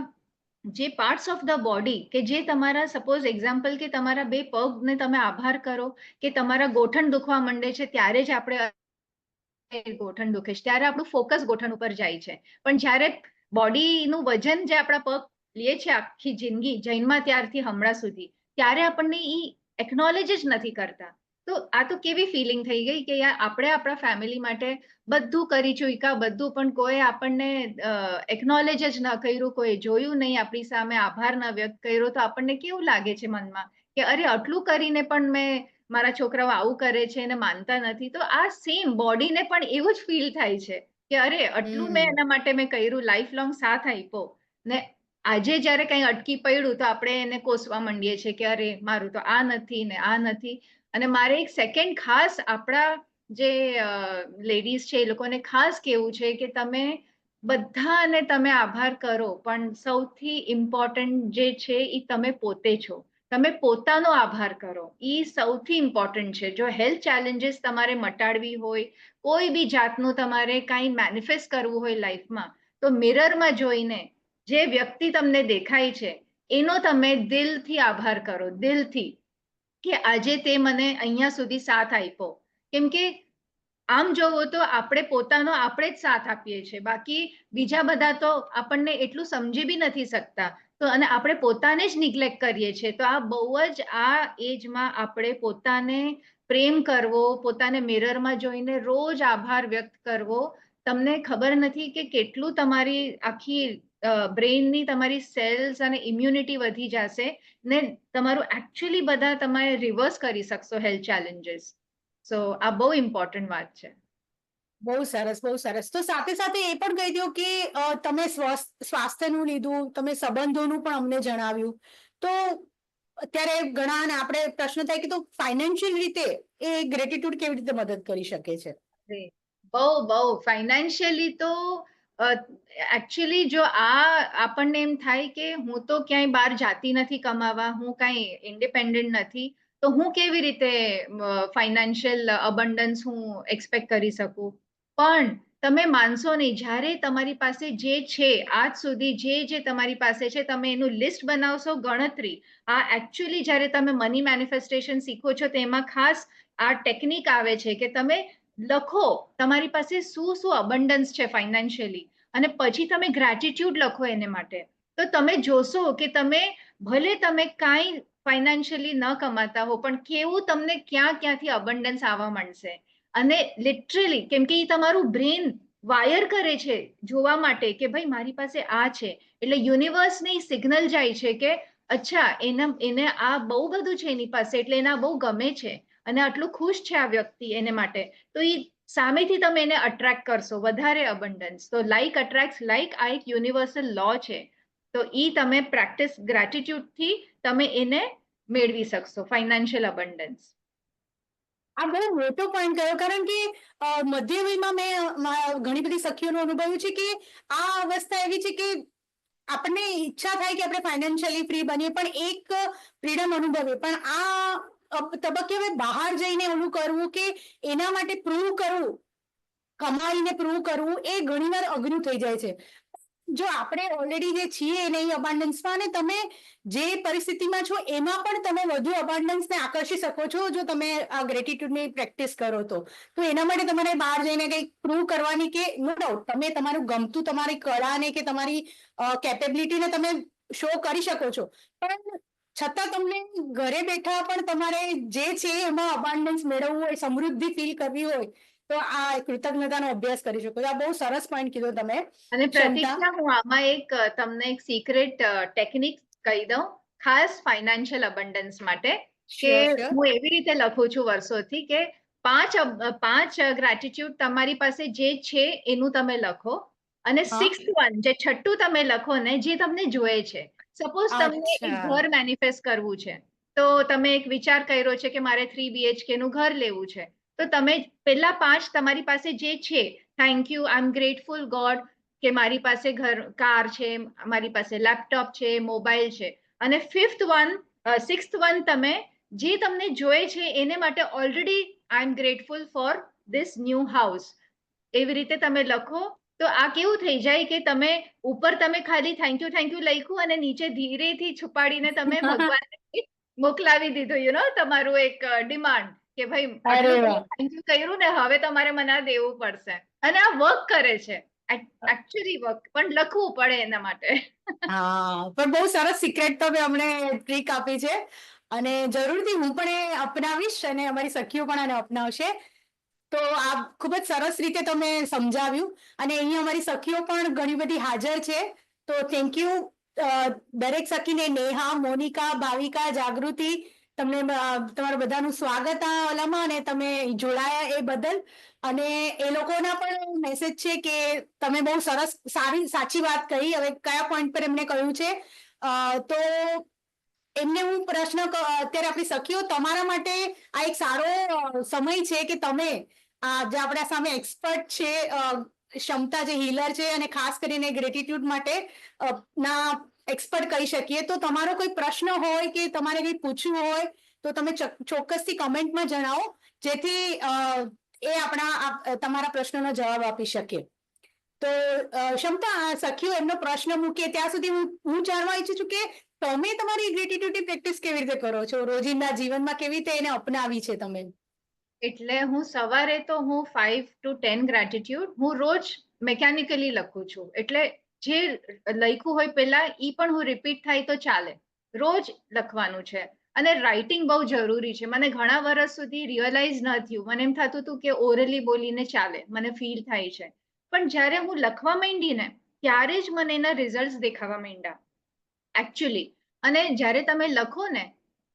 જે પાર્ટ્સ ઓફ ધ બોડી, કે જે તમારા સપોઝ એક્ઝામ્પલ કે તમારા 2 પગને તમે આભાર કરો કે તમારા ગોઠણ દુખવા માંડે છે ત્યારે જ આપણે ગોઠણ દુખે છે ત્યારે આપણું ફોકસ ગોઠણ ઉપર જાય છે. પણ જ્યારે બોડીનું વજન જે આપણા પગ લે છે આખી જિંદગી જન્મમાં ત્યારથી હમણાં સુધી, ત્યારે આપણને એકનોલેજ જ નથી કરતા. તો આ તો કેવી ફિલિંગ થઈ ગઈ કે યાર આપણે આપણા ફેમિલી માટે બધું કરી ચૂક્યા, બધું, પણ કોઈ આપણને એકનોલેજ જ ન કર્યું, કોઈ જોયું નહીં આપણી સામે, આભાર ન વ્યક્ત કર્યો. તો આપણને કેવું લાગે છે મનમાં કે અરે આટલું કરીને પણ મેં મારા છોકરાઓ આવું કરે છે અને માનતા નથી. તો આ સેમ બોડીને પણ એવું જ ફીલ થાય છે કે અરે આટલું મેં એના માટે મેં કર્યું, લાઈફ લોંગ સાથ આપ્યો, ને આજે જ્યારે કંઈ અટકી પડ્યું તો આપણે એને કોસવા માંડીએ છીએ કે અરે મારું તો આ નથી ને આ નથી. અને મારે એક સેકન્ડ ખાસ આપણા જે લેડીઝ છે એ લોકોને ખાસ કેવું છે કે તમે બધાને તમે આભાર કરો, પણ સૌથી ઇમ્પોર્ટન્ટ જે છે એ તમે પોતે છો. તમે પોતાનો આભાર કરો, એ સૌથી ઇમ્પોર્ટન્ટ છે. જો હેલ્થ ચેલેન્જીસ તમારે મટાડવી હોય, કોઈ બી જાતનું તમારે કાંઈ મેનિફેસ્ટ કરવું હોય લાઈફમાં, તો મિરરમાં જોઈને જે વ્યક્તિ તમને દેખાય છે એનો તમે દિલથી આભાર કરો, દિલથી, કે આજે તે મને અહીંયા સુધી સાથ આપ્યો. કેમ કે આમ જોવો તો આપણે પોતાનો આપણે જ સાથ આપીએ છીએ, બાકી બીજા બધા તો આપણને એટલું સમજી બી નથી શકતા. તો અને આપણે પોતાને જ નિગ્લેક્ટ કરીએ છીએ. તો આ બહુ જ આ એજમાં આપણે પોતાને પ્રેમ કરવો, પોતાને મિરરમાં જોઈને રોજ આભાર વ્યક્ત કરવો. તમને ખબર નથી કે કેટલું તમારી આખી બ્રેઇનની તમારી સેલ્સ અને ઇમ્યુનિટી વધી જશે ને તમારું એકચ્યુઅલી બધા તમે રિવર્સ કરી શકશો હેલ્થ ચેલેન્જીસ. સો આ બહુ ઇમ્પોર્ટન્ટ વાત છે. બહુ સરસ, બહુ સરસ. તો સાથે સાથે એ પણ કહી દો કે તમે સ્વાસ્થ્યનું લીધું, તમે સંબંધોનું પણ અમને જણાવ્યું. તો અત્યારે ઘણા ને આપણે પ્રશ્ન થાય કે તો ફાઇનાન્શિયલ રીતે એ ગ્રેટિટ્યુડ કેવી રીતે મદદ કરી શકે છે? બહુ ફાઇનાન્શિયલી તો એકચ્યુઅલી જો આપણને એમ થાય કે હું તો ક્યાંય બહાર જાતી નથી કમાવા, હું કાંઈ ઇન્ડિપેન્ડન્ટ નથી, તો હું કેવી રીતે ફાઇનાન્શિયલ અબન્ડન્સ હું એક્સપેક્ટ કરી શકું. પણ તમે માનશો નહીં, જ્યારે તમારી પાસે જે છે આજ સુધી જે તમારી પાસે છે, તમે એનું લિસ્ટ બનાવશો, ગણતરી. આ એકચ્યુઅલી જ્યારે તમે મની મેનિફેસ્ટેશન શીખો છો તેમાં ખાસ આ ટેકનિક આવે છે કે તમે લખો તમારી પાસે શું શું અબન્ડન્સ છે ફાઇનાન્શિયલી, અને પછી તમે ગ્રેટિટ્યુડ લખો એને માટે. તો તમે જોશો કે ભલે તમે કાંઈ ફાઇનાન્શિયલી ન કમાતા હો, પણ કેવું તમને ક્યાંથી અબન્ડન્સ આવવા માંડશે. અને લિટરલી, કેમ કે એ તમારું બ્રેન વાયર કરે છે જોવા માટે કે ભાઈ મારી પાસે આ છે, એટલે યુનિવર્સને સિગ્નલ જાય છે કે અચ્છા એને આ બહુ બધું છે એની પાસે, એટલે એને આ બહુ ગમે છે અને આટલું ખુશ છે આ વ્યક્તિ એને માટે. તો એ સામેથી તમે એને અટ્રેક્ટ કરશો વધારે અબન્ડન્સ. તો લાઈક અટ્રેક્ટ લાઈક, આ એક યુનિવર્સલ લો છે. તો એ તમે પ્રેક્ટિસ ગ્રેટિટ્યુડથી તમે એને મેળવી શકશો ફાઇનાન્શિયલ અબન્ડન્સ. આ બહુ મોટો પોઈન્ટ કયો, કારણ કે મધ્ય વયમાં મેં ઘણી બધી સખીઓનું અનુભવ્યું છે કે આ અવસ્થા એવી છે કે આપણને ઈચ્છા થાય કે આપણે ફાઇનાન્શિયલી ફ્રી બનીએ, પણ એક ફ્રીડમ અનુભવીએ, પણ આ તબક્કે હવે બહાર જઈને ઓલું કરવું કે એના માટે પ્રૂવ કરવું, કમાઈને પ્રૂવ કરવું, એ ઘણીવાર અઘરું થઈ જાય છે. જો આપણે ઓલરેડી જે છીએ એને અબાન્ડન્સમાં, અને તમે જે પરિસ્થિતિમાં છો એમાં પણ તમે વધુ અબાન્ડન્સને આકર્ષી શકો છો જો તમે આ ગ્રેટિટ્યુડની પ્રેક્ટિસ કરો તો. તો એના માટે તમારે બહાર જઈને કંઈક પ્રૂવ કરવાની કે નો ડાઉટ તમે તમારું ગમતું તમારી કળાને કે તમારી કેપેબિલિટીને તમે શો કરી શકો છો, પણ છતાં તમને ઘરે બેઠા પણ તમારે જે છે એમાં અબાન્ડન્સ મેળવવું હોય, સમૃદ્ધિ ફીલ કરવી હોય, તો આ કૃતજ્ઞતાનો અભ્યાસ કરી શકો છો. આ બહુ સરસ પોઈન્ટ કીધો તમે, અને ક્ષમતા. પ્રતીક્ષા, હું આમાં તમને એક સિક્રેટ ટેકનિક કહી દઉં ખાસ ફાઇનાન્શિયલ અબન્ડન્સ માટે, કે શ્યોર, શ્યોર. હું એવી રીતે લખું છું વર્ષોથી કે પાંચ ગ્રેટિટ્યુડ તમારી પાસે જે છે એનું તમે લખો, અને હા. જે છઠ્ઠું તમે લખો ને જે તમને જોઈએ છે. સપોઝ તમને એક અચ્છા. ઘર મેનિફેસ્ટ કરવું છે, તો તમે એક વિચાર કર્યો છે કે મારે 3 BHK નું ઘર લેવું છે. તો તમે પેલા 5 તમારી પાસે જે છે, thank you, I am grateful God કે મારી પાસે કાર છે, મારી પાસે લેપટોપ છે, મોબાઈલ છે. અને સિક્સ્થ વન તમે જે તમને જોઈએ છે એને માટે already I am grateful for this new house. એવી રીતે તમે લખો, તો આ કેવું થઈ જાય કે તમે ઉપર તમે ખાલી થેન્ક યુ લખ્યું અને નીચે ધીરેથી છુપાડીને તમે ભગવાનને મોકલાવી દીધું, તમારું એક ડિમાન્ડ કે ભાઈ અરે આટલું વાહ. થેન્ક યુ કર્યું ને, હવે તમારે મને આ દેવું પડશે. અને આ વર્ક કરે છે, એકચ્યુઅલી વર્ક, પણ લખવું પડે એના માટે. હા, પણ બહુ સરસ સિક્રેટ તમે અમને ટ્રીક આપી છે, અને જરૂરથી હું પણ એ અપનાવીશ અને અમારી સખીઓ પણ આને અપનાવશે. તો આ ખૂબ જ સરસ રીતે તમે સમજાવ્યું, અને અહીંયા અમારી સખીઓ પણ ઘણી બધી હાજર છે, તો થેન્ક યુ દરેક સખીને. નેહા, મોનિકા, ભાવિકા, જાગૃતિ, તમને તમારું બધાનું સ્વાગત આ ઓલામાં, અને તમે જોડાયા એ બદલ. અને એ લોકોના પણ મેસેજ છે કે તમે બહુ સરસ સાચી વાત કહી. હવે કયા પોઈન્ટ પર એમને કહ્યું છે, તો એમને હું પ્રશ્ન અત્યારે આપણી સખીઓ તમારા માટે આ એક સારો સમય છે કે તમે જે આપણા સામે એક્સપર્ટ છે, ક્ષમતા જે હીલર છે, અને ખાસ કરીને ગ્રેટિટ્યુડ માટે ના એક્સપર્ટ કહી શકીએ. તો તમારો કોઈ પ્રશ્ન હોય કે તમારે કંઈ પૂછવું હોય તો તમે ચોક્કસથી કમેન્ટમાં જણાવો, જેથી એ તમારા પ્રશ્નનો જવાબ આપી શકે. તો ક્ષમતા, સખીઓ એમનો પ્રશ્ન મૂકે ત્યાં સુધી હું જાણવા ઈચ્છું છું કે તમે તમારી ગ્રેટિટ્યુડની પ્રેક્ટિસ કેવી રીતે કરો છો રોજિંદા જીવનમાં, કેવી રીતે એને અપનાવી છે તમે? એટલે હું સવારે તો હું 5 to 10 ગ્રેટિટ્યુડ હું રોજ મેકેનિકલી લખું છું. એટલે જે લખ્યું હોય પેલા ઈ પણ હું રિપીટ થાય તો ચાલે, રોજ લખવાનું છે. અને રાઇટિંગ બહુ જરૂરી છે. મને ઘણા વર્ષ સુધી રિયલાઇઝ ન થયું, મને એમ થતું હતું કે ઓરલી બોલીને ચાલે, મને ફીલ થાય છે. પણ જ્યારે હું લખવા માંડી ને, ત્યારે જ મને એના રિઝલ્ટ દેખાવા માંડ્યા એકચ્યુઅલી. અને જ્યારે તમે લખો ને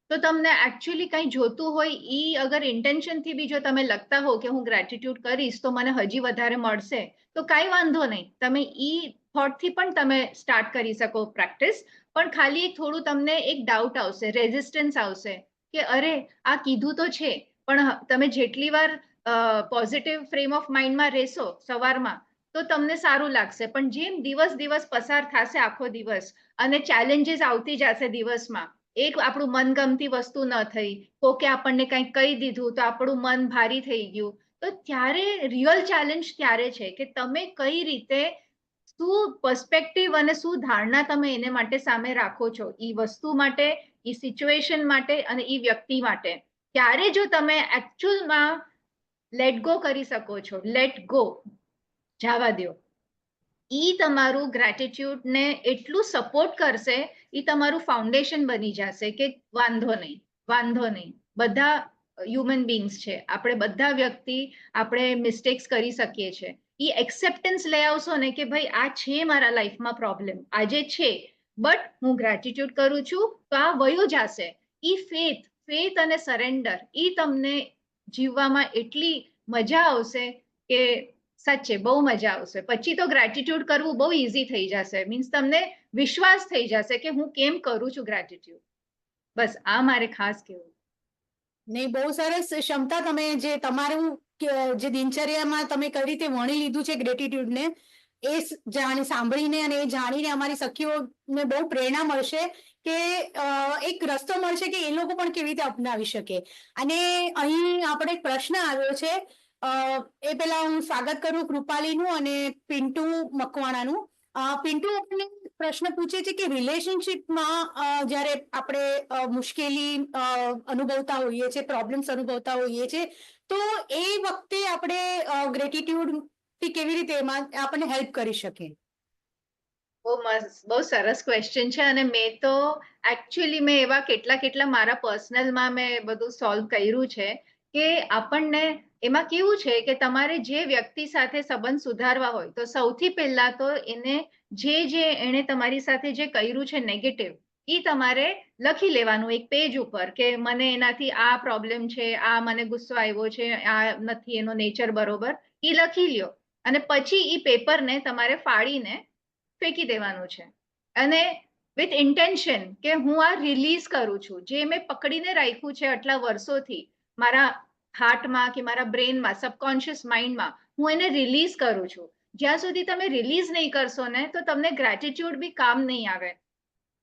તો તમને એકચ્યુઅલી કંઈ જોતું હોય ઈ અગર ઇન્ટેન્શનથી બી જો તમે લખતા હો કે હું ગ્રેટિટ્યુડ કરીશ તો મને હજી વધારે મળશે, તો કાંઈ વાંધો નહીં. તમે ઈ થોટથી પણ તમે સ્ટાર્ટ કરી શકો પ્રેક્ટિસ. પણ ખાલી એક થોડું તમને એક ડાઉટ આવશે, રેઝિસ્ટન્સ આવશે કે અરે આ કીધું તો છે, પણ તમે જેટલી વાર પોઝિટિવ ફ્રેમ ઓફ માઇન્ડમાં રહેશો સવારમાં તો તમને સારું લાગશે. પણ જેમ દિવસ પસાર થશે આખો દિવસ અને ચેલેન્જીસ આવતી જશે દિવસમાં, એક આપણું મનગમતી વસ્તુ ન થઈ, કોકે આપણને કંઈક કહી દીધું તો આપણું મન ભારી થઈ ગયું, તો ત્યારે રિયલ ચેલેન્જ ત્યારે છે કે તમે કઈ રીતે શું પર્સપેક્ટિવ અને શું ધારણા તમે એને માટે સામે રાખો છો, ઈ વસ્તુ માટે, ઈ સિચ્યુએશન માટે અને ઈ વ્યક્તિ માટે. ત્યારે જો તમે એકચ્યુઅલમાં લેટ ગો કરી શકો છો, લેટ ગો, જવા દો, ઈ તમારું ગ્રેટિટ્યુડ ને એટલું સપોર્ટ કરશે, ઈ તમારું ફાઉન્ડેશન બની જશે કે વાંધો નહીં, વાંધો નહીં. બધા હ્યુમન બીંગ્સ છે, આપણે બધા વ્યક્તિ આપણે મિસ્ટેક્સ કરી શકીએ છીએ. ઈ એક્સેપ્ટન્સ લઈ આવશો ને કે ભાઈ આ છે મારા લાઈફમાં પ્રોબ્લેમ આજે છે, બટ હું ગ્રેટિટ્યુડ કરું છું તો આ વયો જશે. ઈ ફેથ, ફેથ અને સરેન્ડર, ઈ તમને જીવવામાં એટલી મજા આવશે કે સાચે બહુ મજા આવશે. પછી તો ગ્રેટિટ્યુડ કરવું બહુ ઈઝી થઈ જશે. મીન્સ તમને વિશ્વાસ થઈ જશે કે હું કેમ કરું છું ગ્રેટિટ્યુડ. બસ આ મારે ખાસ કહેવું. નહીં, બહુ સરસ ક્ષમતા તમે જે તમારું જે દિનચર્યામાં તમે કઈ રીતે વણી લીધું છે ગ્રેટિટ્યુડને, એ સાંભળીને અને એ જાણીને અમારી સખીઓને બહુ પ્રેરણા મળશે કે એક રસ્તો મળશે કે એ લોકો પણ કેવી રીતે અપનાવી શકે. અને અહીં આપણે એક પ્રશ્ન આવ્યો છે, એ પહેલા હું સ્વાગત કરું કૃપાલીનું અને પિન્ટુ મકવાણાનું. પિન્ટુ આપણને પ્રશ્ન પૂછે છે કે રિલેશનશિપમાં જ્યારે આપણે મુશ્કેલી અનુભવતા હોઈએ છીએ, પ્રોબ્લેમ્સ અનુભવતા હોઈએ છીએ, તો એ વખતે આપણે ગ્રેટિટ્યુડ થી કેવી રીતે એમાં આપણને હેલ્પ કરી શકે? બહુ મસ્ત, બહુ સરસ ક્વેશ્ચન છે. અને મેં તો એકચ્યુઅલી મેં એવા કેટલા મારા પર્સનલમાં મેં બધું સોલ્વ કર્યું છે કે આપણને એમાં કેવું છે કે તમારે જે વ્યક્તિ સાથે સંબંધ સુધારવા હોય તો સૌથી પહેલા તો એને જે એણે તમારી સાથે જે કર્યું છે નેગેટિવ, એ તમારે લખી લેવાનું એક પેજ ઉપર કે મને એનાથી આ પ્રોબ્લેમ છે, આ મને ગુસ્સો આવ્યો છે, આ નથી એનો નેચર બરોબર, એ લખી લ્યો. અને પછી એ પેપરને તમારે ફાડીને ફેંકી દેવાનું છે. અને વિથ ઇન્ટેન્શન કે હું આ રિલીઝ કરું છું, જે મેં પકડીને રાખ્યું છે આટલા વર્ષોથી મારા હાર્ટમાં કે મારા બ્રેનમાં, સબકોન્શિયસ માઇન્ડમાં, હું એને રિલીઝ કરું છું. જ્યાં સુધી તમે રિલીઝ નહીં કરશો ને તો તમને ગ્રેટિટ્યુડ બી કામ નહીં આવે.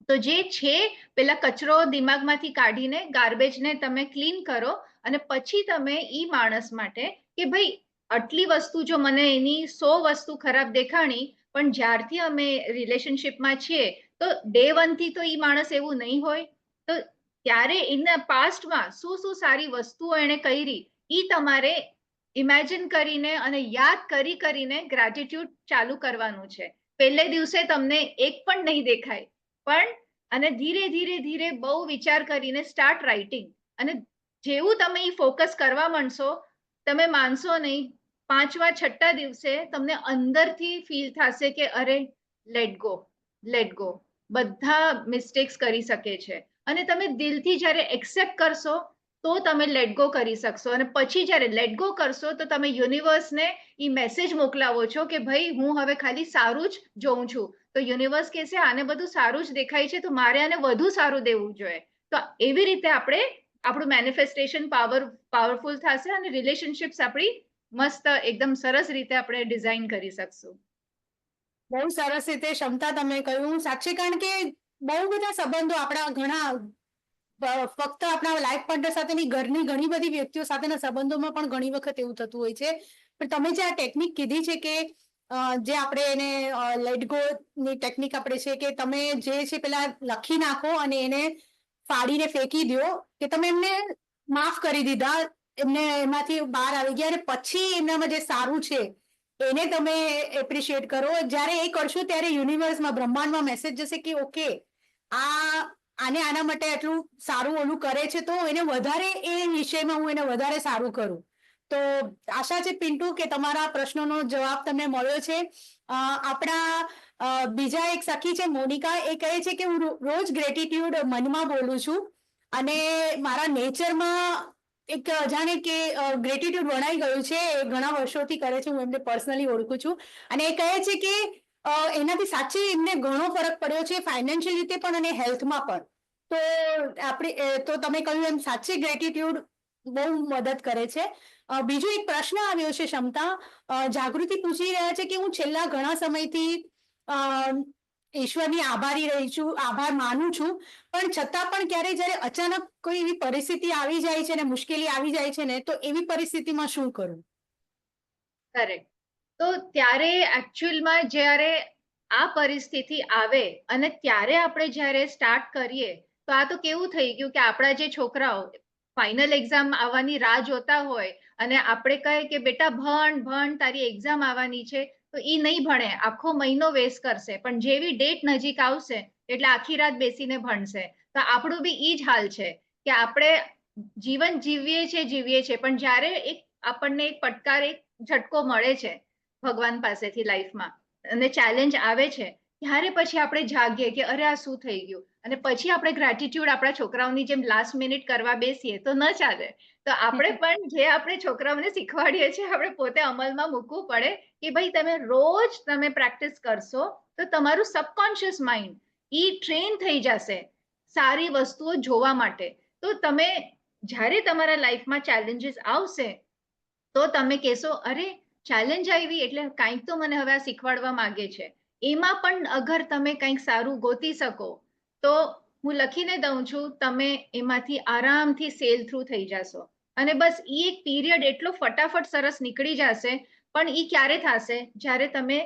તો જે છે પેલા કચરો દિમાગમાંથી કાઢીને ગાર્બેજને તમે ક્લીન કરો અને પછી તમે ઈ માણસ માટે કે ભાઈ આટલી વસ્તુ જો મને એની 100 વસ્તુ ખરાબ દેખાણી, પણ જ્યારથી અમે રિલેશનશિપમાં છીએ તો ડે 1 થી તો ઈ માણસ એવું નહીં હોય, તો ત્યારે એના પાસ્ટમાં શું શું સારી વસ્તુઓ એણે કરી ઈ તમારે ઇમેજિન કરીને અને યાદ કરીને ગ્રેટિટ્યુડ ચાલુ કરવાનું છે. પહેલે દિવસે તમને એક પણ નહીં દેખાય, પણ અને ધીરે બહુ વિચાર કરીને સ્ટાર્ટ રાઇટિંગ. અને જેવું તમે એ ફોકસ કરવા માંડશો, તમે માનશો નહીં, 5મા 6ઠ્ઠા દિવસે તમને અંદરથી ફીલ થશે કે અરે લેટ ગો, લેટ ગો, બધા મિસ્ટેક્સ કરી શકે છે. અને તમે દિલથી જ્યારે એક્સેપ્ટ કરશો તો તમે લેટ ગો કરી શકશો. અને પછી જ્યારે લેટ ગો કરશો તો તમે યુનિવર્સને એ મેસેજ મોકલાવો છો કે ભાઈ હું હવે ખાલી સારું જ જોઉં છું, તો યુનિવર્સ કહેશે આને બધું સારું જ દેખાય છે તો મારે આને વધુ સારું દેવું જોઈએ. તો એવી રીતે આપણે આપણું મેનિફેસ્ટેશન પાવરફુલ થશે અને રિલેશનશિપ્સ આપણી મસ્ત એકદમ સરસ રીતે આપણે ડિઝાઇન કરી શકશું. બહુ સરસ રીતે ક્ષમતા તમે કહ્યું સાક્ષી, કારણ કે બહુ બધા સંબંધો આપણા ઘણા ફક્ત આપણા લાઈફ પાર્ટનર સાથેની ઘરની ઘણી બધી વ્યક્તિઓ સાથેના સંબંધોમાં પણ ઘણી વખત એવું થતું હોય છે. પણ તમે જે આ ટેકનિક કીધી છે કે જે આપણે એને લેટ ગો ની ટેકનિક આપણે છે કે તમે જે છે પેલા લખી નાખો અને એને ફાડીને ફેંકી દો, કે તમે એમને માફ કરી દીધા, એમને એમાંથી બહાર આવી ગયા અને પછી એમનામાં જે સારું છે એને તમે એપ્રિશિએટ કરો. જ્યારે એ કરશો ત્યારે યુનિવર્સમાં, બ્રહ્માંડમાં મેસેજ જશે કે ઓકે આને આના માટે આટલું સારું ઓલું કરે છે તો એને વધારે એ વિષયમાં હું એને વધારે સારું કરું. તો આશા છે પિન્ટુ કે તમારા પ્રશ્નોનો જવાબ તમને મળ્યો છે. આપણા બીજા એક સખી છે મોનિકા, એ કહે છે કે હું રોજ ગ્રેટિટ્યુડ મનમાં બોલું છું અને મારા નેચરમાં એક જાણે કે ગ્રેટિટ્યુડ વણાઈ ગયું છે. એ ઘણા વર્ષોથી કરે છે, હું એમને પર્સનલી ઓળખું છું અને એ કહે છે કે એનાથી સાચી એમને ઘણો ફરક પડ્યો છે, ફાઇનાન્શિયલ રીતે પણ અને હેલ્થમાં પણ. તો તો તમે કહ્યું એમ સાચી ગ્રેટિટ્યુડ બહુ મદદ કરે છે. બીજો એક પ્રશ્ન આવ્યો છે ક્ષમતા, જાગૃતિ પૂછી રહ્યા છે કે હું છેલ્લા ઘણા સમયથી ઈશ્વરની આભારી રહી છું, આભાર માનું છું, પણ છતાં પણ ક્યારેય જ્યારે અચાનક કોઈ એવી પરિસ્થિતિ આવી જાય છે ને મુશ્કેલી આવી જાય છે ને, તો એવી પરિસ્થિતિમાં શું કરું? કરેક્ટ. તો ત્યારે એકચ્યુઅલમાં જ્યારે આ પરિસ્થિતિ આવે અને ત્યારે આપણે જ્યારે સ્ટાર્ટ કરીએ, તો આ તો કેવું થઈ ગયું કે આપણા જે છોકરાઓ ફાઇનલ એક્ઝામ આવવાની રાહ જોતા હોય અને આપણે કહે કે બેટા ભણ ભણ, તારી એક્ઝામ આવવાની છે, તો એ નહીં ભણે, આખો મહિનો વેસ્ટ કરશે, પણ જેવી ડેટ નજીક આવશે એટલે આખી રાત બેસીને ભણશે. તો આપણું બી ઈ જ હાલ છે કે આપણે જીવન જીવીએ છીએ, પણ જ્યારે એક આપણને એક પડકાર, એક ઝટકો મળે છે ભગવાન પાસેથી લાઈફમાં અને ચેલેન્જ આવે છે, ત્યારે પછી આપણે જાગીએ કે અરે આ શું થઈ ગયું, અને પછી આપણે ગ્રેટિટ્યુડ આપણા છોકરાઓની જેમ લાસ્ટ મિનિટ કરવા બેસીએ તો ન ચાલે. તો આપણે પણ જે આપણે છોકરાઓને શીખવાડીએ છીએ આપણે પોતે અમલમાં મૂકવું પડે કે ભાઈ તમે રોજ તમે પ્રેક્ટિસ કરશો તો તમારું સબકોન્શિયસ માઇન્ડ ઈ ટ્રેન થઈ જશે સારી વસ્તુઓ જોવા માટે. તો તમે જ્યારે તમારા લાઈફમાં ચેલેન્જીસ આવશે તો તમે કહેશો અરે ચેલેન્જ આવી એટલે કંઈક તો મને હવે આ શીખવાડવા માંગે છે. એમાં પણ અગર તમે કંઈક સારું ગોતી શકો તો હું લખીને દઉં છું, તમે એમાંથી આરામથી સેલ થ્રુ થઈ જશો. અને બસ ઈ એક પીરિયડ એટલો ફટાફટ સરસ નીકળી જશે, પણ ઈ ક્યારે થશે જ્યારે તમે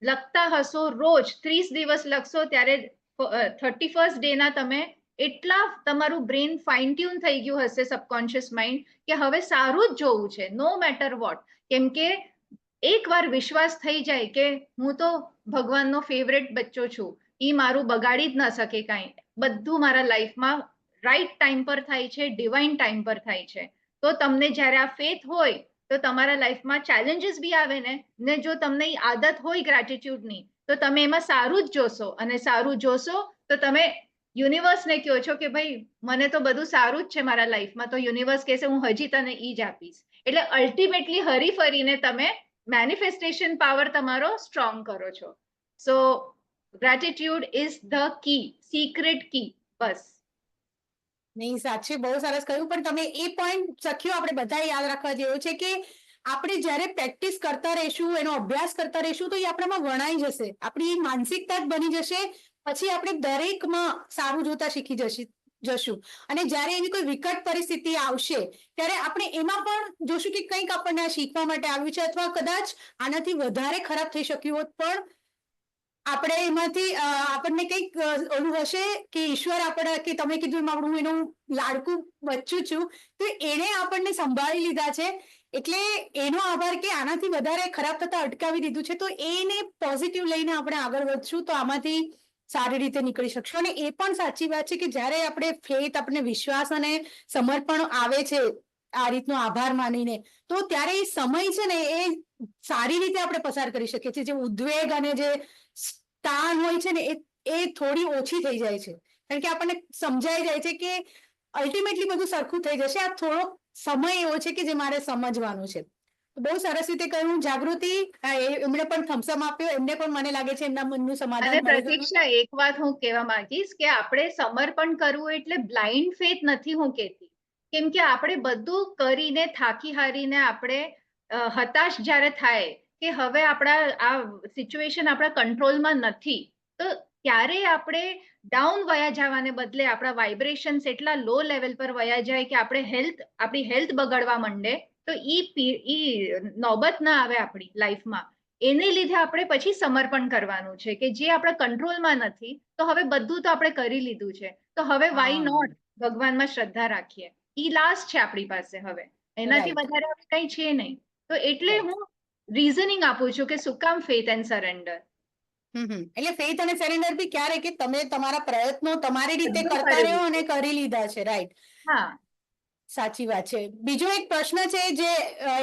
લખતા હશો, રોજ 30 દિવસ લખશો, ત્યારે 31st ડે ના તમે એટલા તમારું બ્રેન ફાઇન ટ્યુન થઈ ગયું હશે સબકોન્શિયસ માઇન્ડ કે હવે સારું જ જોવું છે નો મેટર વોટ. કેમ કે એકવાર વિશ્વાસ થઈ જાય કે હું તો ભગવાનનો ફેવરેટ બચ્ચો છું, ઈ મારું બગાડી જ ન શકે કાંઈ, બધું મારા લાઈફમાં રાઈટ ટાઈમ પર થાય છે, ડિવાઇન ટાઈમ પર થાય છે. તો તમને જ્યારે આ ફેથ હોય તો તમારા લાઈફમાં ચેલેન્જીસ બી આવે ને જો તમને આદત હોય ગ્રેટિટ્યુડની તો તમે એમાં સારું જ જોશો, અને સારું જોશો તો તમે યુનિવર્સને કહો છો કે ભાઈ મને તો બધું સારું જ છે મારા લાઈફમાં, તો યુનિવર્સ કહેશે હું હજી તને ઈ જ આપીશ. એટલે અલ્ટિમેટલી હરી ફરીને તમે મેનિફેસ્ટેશન પાવર તમારો સ્ટ્રોંગ કરો છો. So gratitude is the key, secret key. બસ. નહીં, સાચે બહુ સરસ કહ્યું, પણ તમે એ પોઈન્ટ સખ્યો આપણે બધા યાદ રાખવા જેવો છે કે આપણે જ્યારે પ્રેક્ટિસ કરતા રહીશું, એનો અભ્યાસ કરતા રહીશું, તો એ આપણામાં વણાઈ જશે, આપણી માનસિકતા જ બની જશે. પછી આપણે દરેકમાં સારું જોતા શીખી જશું અને જ્યારે એવી કોઈ વિકટ પરિસ્થિતિ આવશે ત્યારે આપણે એમાં પણ જોશું કે કંઈક આપણને શીખવા માટે આવ્યું છે, અથવા કદાચ આનાથી વધારે ખરાબ થઈ શક્યું હોત, પણ આપણે એમાંથી આપણને કંઈક ઓલું હશે કે ઈશ્વર આપણે, કે તમે કીધું એમ આપણું એનું લાડકું બચ્ચું છું, તો એણે આપણને સંભાળી લીધા છે. એટલે એનો આભાર કે આનાથી વધારે ખરાબ થતા અટકાવી દીધું છે. તો એને પોઝિટિવ લઈને આપણે આગળ વધશું તો આમાંથી સારી રીતે નીકળી શકશું. અને એ પણ સાચી વાત છે કે જ્યારે આપણે ફેથ, આપણે વિશ્વાસ અને સમર્પણ આવે છે આ રીતનો આભાર માનીને, તો ત્યારે એ સમય છે ને એ સારી રીતે આપણે પસાર કરી શકીએ છીએ. જે ઉદ્વેગ અને જે તાણ હોય છે ને એ થોડી ઓછી થઈ જાય છે, કારણ કે આપણને સમજાઈ જાય છે કે અલ્ટિમેટલી બધું સરખું થઈ જશે. આ થોડો સમય એવો છે કે જે મારે સમજવાનો છે. બહુ સરસ રીતે કહ્યું જાગૃતિ, એમણે પણ થમ્સઅપ આપ્યો, એમને પણ મને લાગે છે એમના મનનું અને સમાધાન મળી ગયું. પ્રતીક્ષા, એક વાત હું કહેવા માંગીશ કે આપણે સમર્પણ કરવું એટલે બ્લાઇન્ડ ફેથ નથી હું કહેતી. કેમ કે આપણે બધું કરીને થાકી હારીને આપણે હતાશ જ્યારે થાય કે હવે આપણા આ સિચ્યુએશન આપણા કંટ્રોલમાં નથી, તો ત્યારે આપણે ડાઉન વયા જવાને બદલે આપણા વાઇબ્રેશન્સ એટલા લો લેવલ પર વયા જાય કે આપણી હેલ્થ બગડવા માંડે, તો ઈ નોબત ના આવે આપણી લાઈફમાં. એને લીધે આપણે પછી સમર્પણ કરવાનું છે કે જે આપણા કંટ્રોલમાં નથી, તો હવે બધું તો આપણે કરી લીધું છે, તો હવે વાય નોટ ભગવાનમાં શ્રદ્ધા રાખીએ. ઈ લાસ્ટ છે આપણી પાસે, હવે એનાથી રાઈટ, વધારે કઈ છે નહીં. તો એટલે રાઈટ. હું રીઝનિંગ આપું છું કે શું કામ ફેથ એન્ડ સરેન્ડર. એટલે ફેથ અને સરેન્ડર બી ક્યારે કે તમે તમારા પ્રયત્નો તમારી રીતે બધું કરતા કરી રહ્યો અને લીધું. કરી લીધા છે. રાઈટ. હા. સાચી વાત છે. બીજો એક પ્રશ્ન છે જે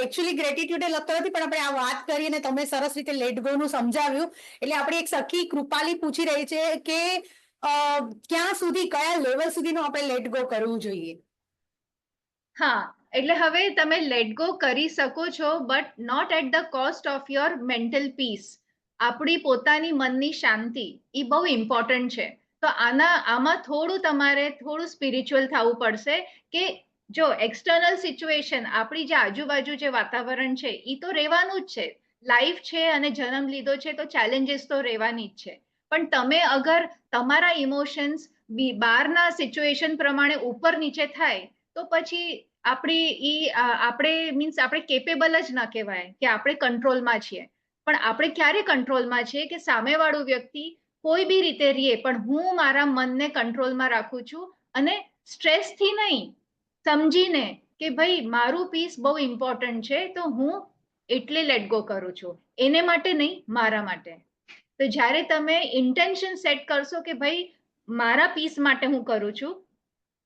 એકચ્યુઅલી ગ્રેટિટ્યુડ લગતો નથી, પણ આપણે આ વાત કરી અને તમે સરસ રીતે લેટ ગો નું સમજાવ્યું, એટલે આપણી એક સખી કૃપાલી પૂછી રહી છે કે ક્યાં સુધી, કયા લેવલ સુધીનું આપણે લેટ ગો કરવું જોઈએ? હા, એટલે હવે તમે લેટ ગો કરી શકો છો, but not at the cost of your mental peace. આપણી પોતાની મનની શાંતિ એ બહુ ઇમ્પોર્ટન્ટ છે. તો આમાં તમારે થોડું સ્પિરિચ્યુઅલ થવું પડશે કે જો એક્સટર્નલ સિચ્યુએશન, આપણી જે આજુબાજુ જે વાતાવરણ છે એ તો રહેવાનું જ છે. લાઈફ છે અને જન્મ લીધો છે તો ચેલેન્જીસ તો રહેવાની જ છે. પણ તમે અગર તમારા ઇમોશન્સ બહારના સિચ્યુએશન પ્રમાણે ઉપર નીચે થાય તો પછી આપણે મીન્સ આપણે કેપેબલ જ ના કહેવાય કે આપણે કંટ્રોલમાં છીએ. પણ આપણે ક્યારે કંટ્રોલમાં છીએ કે સામેવાળું વ્યક્તિ કોઈ બી રીતે રીએ, પણ હું મારા મનને કંટ્રોલમાં રાખું છું અને સ્ટ્રેસથી નહીં, સમજીને કે ભાઈ મારું પીસ બહુ ઇમ્પોર્ટન્ટ છે તો હું એટલે લેટ ગો કરું છું, એને માટે નહીં, મારા માટે. તો જ્યારે તમે ઇન્ટેન્શન સેટ કરશો કે ભાઈ મારા પીસ માટે હું કરું છું,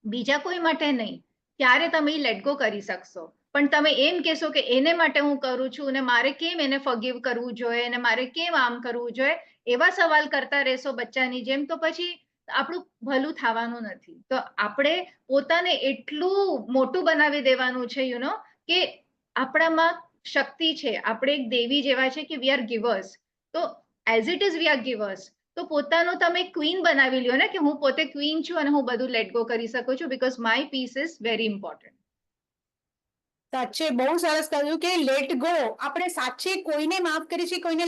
બીજા કોઈ માટે નહીં, ત્યારે તમે લેટ ગો કરી શકશો. પણ તમે એમ કહેશો કે એને માટે હું કરું છું અને મારે કેમ એને ફોરગીવ કરવું જોઈએ અને મારે કેમ આમ કરવું જોઈએ, એવા સવાલ કરતા રહેશો બચ્ચાની જેમ, તો પછી આપણું ભલું થવાનું નથી. તો આપણે પોતાને એટલું મોટું બનાવી દેવાનું છે કે આપણામાં શક્તિ છે, આપણે એક દેવી જેવા છે કે વી આર ગિવર્સ. તો as it is we are givers. તો પોતાનું તમે ક્વીન બનાવી લ્યો ને કે હું પોતે ક્વીન છું અને હું બધું લેટ ગો કરી શકું છું because my peace is very important. સાચે બહુ સરસ કહ્યું કે લેટ ગો, આપણે સાચે કોઈને માફ કરીએ છીએ, કોઈને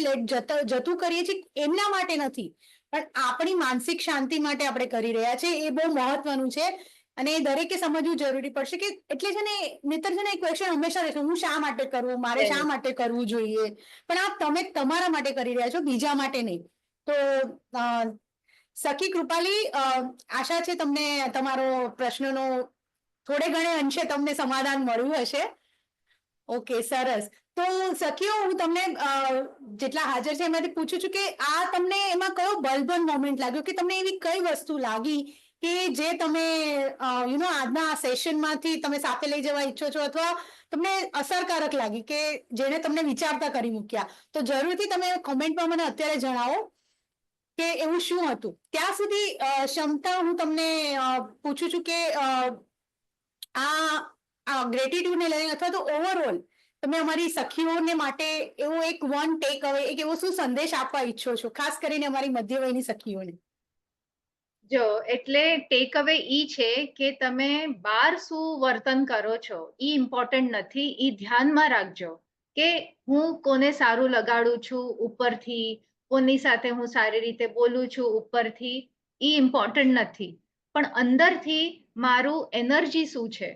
જતું કરીએ છીએ એમના માટે નથી, પણ આપણી માનસિક શાંતિ માટે આપણે કરી રહ્યા છે. એ બહુ મહત્વનું છે અને એ દરેકે સમજવું જરૂરી પડશે કે એટલે છે ને મિત્ર છે ને એક ક્વેશ્ચન હંમેશા રહેશે, હું શા માટે કરવું, મારે શા માટે કરવું જોઈએ, પણ આ તમે તમારા માટે કરી રહ્યા છો, બીજા માટે નહીં. તો સખી કૃપાલી, આશા છે તમને તમારો પ્રશ્નનો થોડે ઘણે અંશે તમને સમાધાન મળ્યું હશે. ઓકે, સરસ. તો સખીઓ, હું તમને જેટલા હાજર છે એમાંથી પૂછું છું કે આ તમને એમાં કયો બલ્બન મોમેન્ટ લાગ્યો, કે તમને એવી કઈ વસ્તુ લાગી કે જે તમે આજના આ સેશનમાંથી તમે સાથે લઈ જવા ઈચ્છો છો, અથવા તમને અસરકારક લાગી કે જેને તમને વિચારતા કરી મૂક્યા? તો જરૂરથી તમે કોમેન્ટમાં મને અત્યારે જણાવો કે એવું શું હતું. ત્યાં સુધી ક્ષમતા, હું તમને પૂછું છું કે આ ગ્રેટિટ્યુડને લઈને અથવા તો ઓવરઓલ તમે અમારી સખીઓને માટે એવો એક વન ટેક અવે, એક એવો શું સંદેશ આપવા ઈચ્છો છો, ખાસ કરીને અમારી મધ્યવયની સખીઓને? જો એટલે ટેક અવે ઈ છે કે તમે બહાર શું વર્તન કરો છો ઈ ઇમ્પોર્ટન્ટ નથી, ઈ ધ્યાનમાં રાખજો કે હું કોને સારું લગાડું છું ઉપરથી, કોની સાથે હું સારી રીતે બોલું છું ઉપરથી, ઈ ઇમ્પોર્ટન્ટ નથી. પણ અંદરથી મારું એનર્જી શું છે,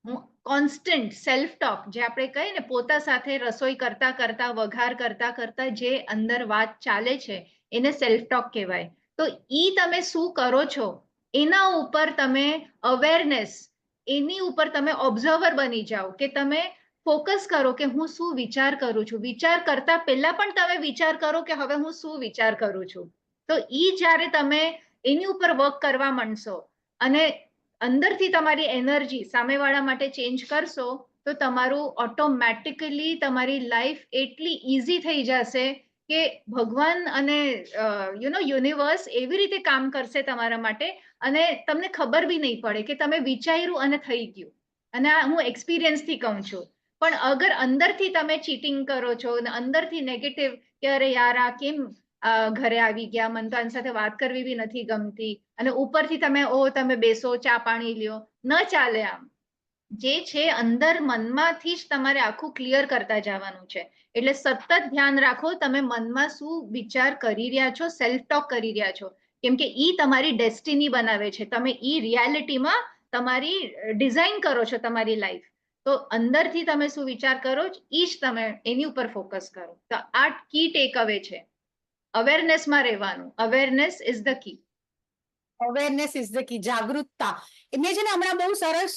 હું કોન્સ્ટન્ટ સેલ્ફ ટોક, જે આપણે કહીએ ને પોતા સાથે રસોઈ કરતા કરતા, વઘાર કરતા કરતા જે અંદર વાત ચાલે છે એને સેલ્ફ ટોક કહેવાય. તો ઈ તમે શું કરો છો એના ઉપર તમે અવેરનેસ, એની ઉપર તમે ઓબ્ઝર્વર બની જાઓ કે તમે ફોકસ કરો કે હું શું વિચાર કરું છું. વિચાર કરતા પહેલા પણ તમે વિચાર કરો કે હવે હું શું વિચાર કરું છું. તો ઈ જ્યારે તમે એની ઉપર વર્ક કરવા માંડશો અને અંદરથી તમારી એનર્જી સામેવાળા માટે ચેન્જ કરશો, તો તમારું ઓટોમેટિકલી તમારી લાઈફ એટલી ઈઝી થઈ જશે કે ભગવાન અને યુનિવર્સ એવી રીતે કામ કરશે તમારા માટે અને તમને ખબર બી નહીં પડે કે તમે વિચાર્યું અને થઈ ગયું. અને આ હું એક્સપિરિયન્સથી કહું છું. પણ અગર અંદરથી તમે ચીટિંગ કરો છો અને અંદરથી નેગેટિવ કે અરે યાર આ કેમ ઘરે આવી ગયા, મને તો આની સાથે વાત કરવી બી નથી ગમતી, અને ઉપરથી તમે બેસો, ચા પાણી લ્યો, ન ચાલે. આમ જે છે અંદર મનમાંથી જ તમારે આખું ક્લિયર કરતા જવાનું છે. એટલે સતત ધ્યાન રાખો તમે મનમાં શું વિચાર કરી રહ્યા છો, સેલ્ફ ટોક કરી રહ્યા છો, કેમ કે ઈ તમારી ડેસ્ટિની બનાવે છે. તમે ઈ રિયાલિટીમાં તમારી ડિઝાઇન કરો છો તમારી લાઈફ. તો અંદરથી તમે શું વિચાર કરો ઈ જ તમે એની ઉપર ફોકસ કરો. તો આ કી ટેક અવે છે, અવેરનેસમાં રહેવાનું. Awareness is the key. Awareness is the key, જાગૃતતા. મેં છે ને હમણાં બહુ સરસ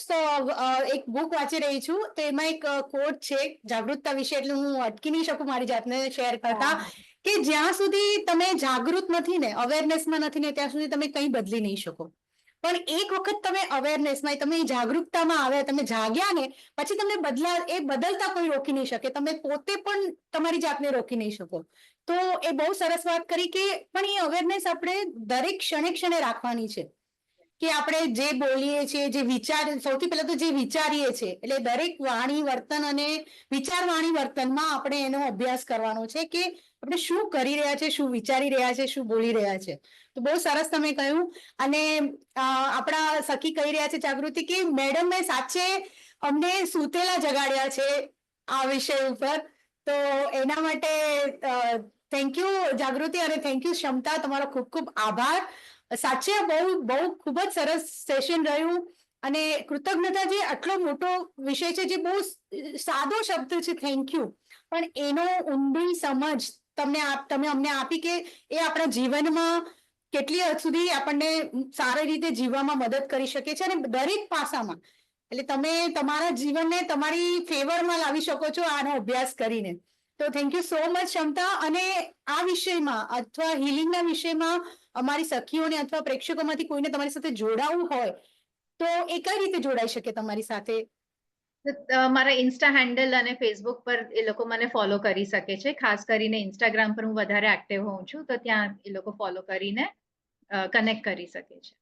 એક બુક વાંચી રહી છું, તો એમાં એક કોટ છે જાગૃતતા વિશે, એટલે હું અટકી નહીં શકું મારી જાતને શેર કરતા કે જ્યાં સુધી તમે જાગૃત નથી ને, અવેરનેસમાં નથી ને, ત્યાં સુધી તમે કંઈ બદલી નહીં શકો. પણ એક વખત તમે અવેરનેસમાં, તમે જાગૃતતામાં આવ્યા, તમે જાગ્યા ને પછી તમને બદલતા કોઈ રોકી નહીં શકે. તમે પોતે પણ તમારી જાતને રોકી નહીં શકો. તો એ બહુ સરસ વાત કરી કે પણ એ અવેરનેસ આપણે દરેક ક્ષણે ક્ષણે રાખવાની છે. કે આપણે જે બોલીએ છીએ, સૌથી પહેલા તો જે વિચારીએ છીએ, એટલે દરેક વાણી વર્તન અને વિચાર વાણી વર્તનમાં આપણે એનો અભ્યાસ કરવાનો છે કે આપણે શું કરી રહ્યા છે, શું વિચારી રહ્યા છે, શું બોલી રહ્યા છે. તો બહુ સરસ તમે કહ્યું. અને આપણા સખી કહી રહ્યા છે જાગૃતિ કે મેડમે સાચે અમને સૂતેલા જગાડ્યા છે આ વિષય ઉપર. તો એના માટે થેન્ક યુ જાગૃતિ અને થેન્ક યુ ક્ષમતા, તમારો ખૂબ ખૂબ આભાર. સાચે બહુ ખૂબ જ સરસ સેશન રહ્યું. અને કૃતજ્ઞતા જે આટલો મોટો વિષય છે, જે બહુ સાદો શબ્દ છે થેન્ક યુ, પણ એનો ઊંડી સમજ તમે અમને આપી કે એ આપણા જીવનમાં કેટલી હદ સુધી આપણને સારી રીતે જીવવામાં મદદ કરી શકે છે અને દરેક પાસામાં. એટલે તમે તમારા જીવનને તમારી ફેવરમાં લાવી શકો છો આનો અભ્યાસ કરીને. તો થેન્ક યુ સો મચ ક્ષમતા. અને આ વિષયમાં અથવા હિલિંગના વિષયમાં અમારી સખીઓને અથવા પ્રેક્ષકોમાંથી કોઈને તમારી સાથે જોડાવું હોય તો એ કઈ રીતે જોડાઈ શકે તમારી સાથે? મારા ઇન્સ્ટા હેન્ડલ અને ફેસબુક પર એ લોકો મને ફોલો કરી શકે છે. ખાસ કરીને ઇન્સ્ટાગ્રામ પર હું વધારે એક્ટિવ હોઉં છું, તો ત્યાં એ લોકો ફોલો કરીને કનેક્ટ કરી શકે છે.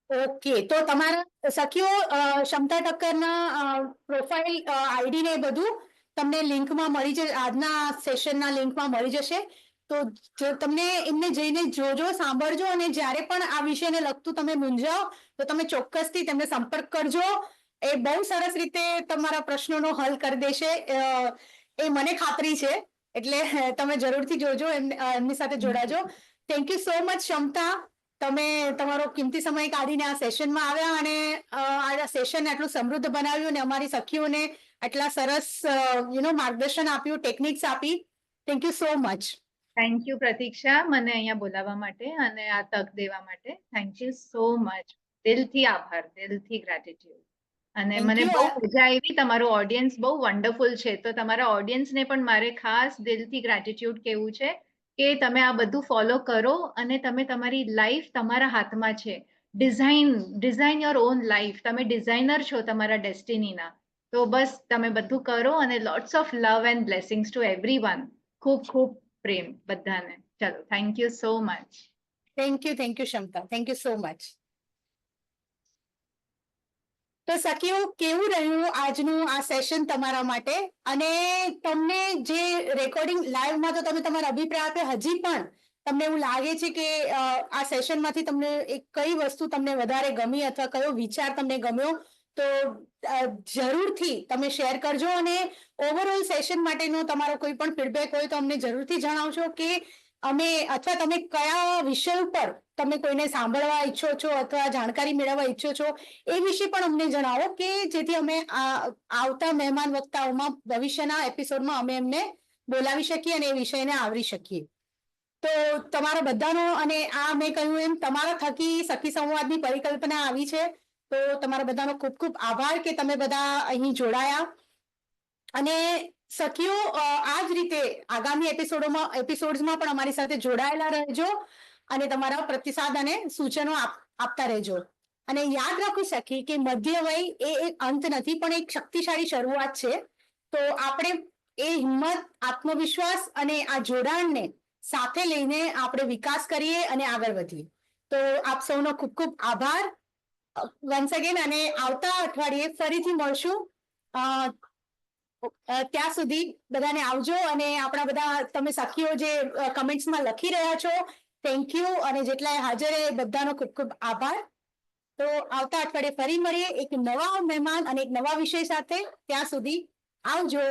ઓકે, તો તમારા સખીઓ ક્ષમતા ઠક્કરના પ્રોફાઇલ આઈડી ને બધું તમને લિંકમાં મળી જશે, આજના સેશનના લિંકમાં મળી જશે. તો તમને એમને જઈને જોજો, સાંભળજો અને જ્યારે પણ આ વિષયને લગતું તમે મૂંઝાઓ તો તમે ચોક્કસથી તેમને સંપર્ક કરજો. એ બહુ સરસ રીતે તમારા પ્રશ્નોનો હલ કરી દેશે, એ મને ખાતરી છે. એટલે તમે જરૂરથી જોજો, એમની સાથે જોડાજો. થેન્ક યુ સો મચ ક્ષમતા, તમે તમારો કિંમતી સમય કાઢીને આ સેશનમાં આવ્યા અને આ સેશન આટલું સમૃદ્ધ બનાવ્યું અને અમારી સખીઓને આટલા સરસ માર્ગદર્શન આપ્યું, ટેકનિક્સ આપી. Thank you so much. Thank you Pratiksha, મને અહીંયા બોલાવવા માટે અને આ તક દેવા માટે. Thank you so much. દિલથી આભાર, દિલથી ગ્રેટિટ્યુડ. અને મને બહુ મજા આવી. તમારું ઓડિયન્સ બહુ વન્ડરફુલ છે, તો તમારા ઓડિયન્સને પણ મારે ખાસ દિલથી ગ્રેટિટ્યુડ કહેવું છે કે તમે આ બધું ફોલો કરો અને તમે તમારી લાઈફ તમારા હાથમાં છે. Design your own life. તમે ડિઝાઇનર છો તમારા ડેસ્ટિનીના. તો બસ તમે બધું કરો અને lots of love and blessings to everyone. ખૂબ ખૂબ પ્રેમ બધાને. ચલો, thank you so much. Thank you Kshamata, thank you so much. તો સખીઓ, કેવું રહ્યું આજનું આ સેશન તમારા માટે? અને તમને જે રેકોર્ડિંગ લાઈવમાં તો તમે તમારા અભિપ્રાય આપે, હજી પણ તમને એવું લાગે છે કે આ સેશનમાંથી તમને કઈ વસ્તુ તમને વધારે ગમી અથવા કયો વિચાર તમને ગમ્યો, તો જરૂરથી તમે શેર કરજો. અને ઓવરઓલ સેશન માટેનો તમારો કોઈ પણ ફીડબેક હોય તો અમને જરૂરથી જણાવજો કે અથવા તમે કયા વિષય ઉપર તમે કોઈને સાંભળવા ઈચ્છો છો અથવા જાણકારી મેળવવા ઈચ્છો છો, એ વિશે પણ અમને જણાવો કે જેથી અમે આવતા મહેમાન વક્તાઓમાં ભવિષ્યના એપિસોડમાં અમે એમને બોલાવી શકીએ અને એ વિષયને આવરી શકીએ. તો તમારા બધાનો, અને આ મેં કહ્યું એમ તમારા થકી સખી સંવાદની પરિકલ્પના આવી છે, તો તમારા બધાનો ખૂબ ખૂબ આભાર કે તમે બધા અહીં જોડાયા. અને સખીઓ, આ જ રીતે આગામી એપિસોડ્સમાં પણ અમારી સાથે જોડાયેલા રહેજો અને તમારા પ્રતિસાદ અને સૂચનો આપતા રહેજો. અને યાદ રાખો સખી કે મધ્ય વય એ એક અંત નથી, પણ એક શક્તિશાળી શરૂઆત છે. તો આપણે એ હિંમત, આત્મવિશ્વાસ અને આ જોડાણને સાથે લઈને આપણે વિકાસ કરીએ અને આગળ વધીએ. તો આપ સૌનો ખૂબ ખૂબ આભાર વન્સ અગેન. અને આવતા અઠવાડિયે ફરીથી મળશું. ત્યાં સુધી બધાને આવજો. અને આપણા બધા તમે સખીઓ જે કમેન્ટ્સમાં લખી રહ્યા છો, થેન્ક યુ. અને જેટલા હાજર એ બધાનો ખૂબ ખૂબ આભાર. તો આવતા અઠવાડિયે ફરી મળીએ એક નવા મહેમાન અને એક નવા વિષય સાથે. ત્યાં સુધી આવજો.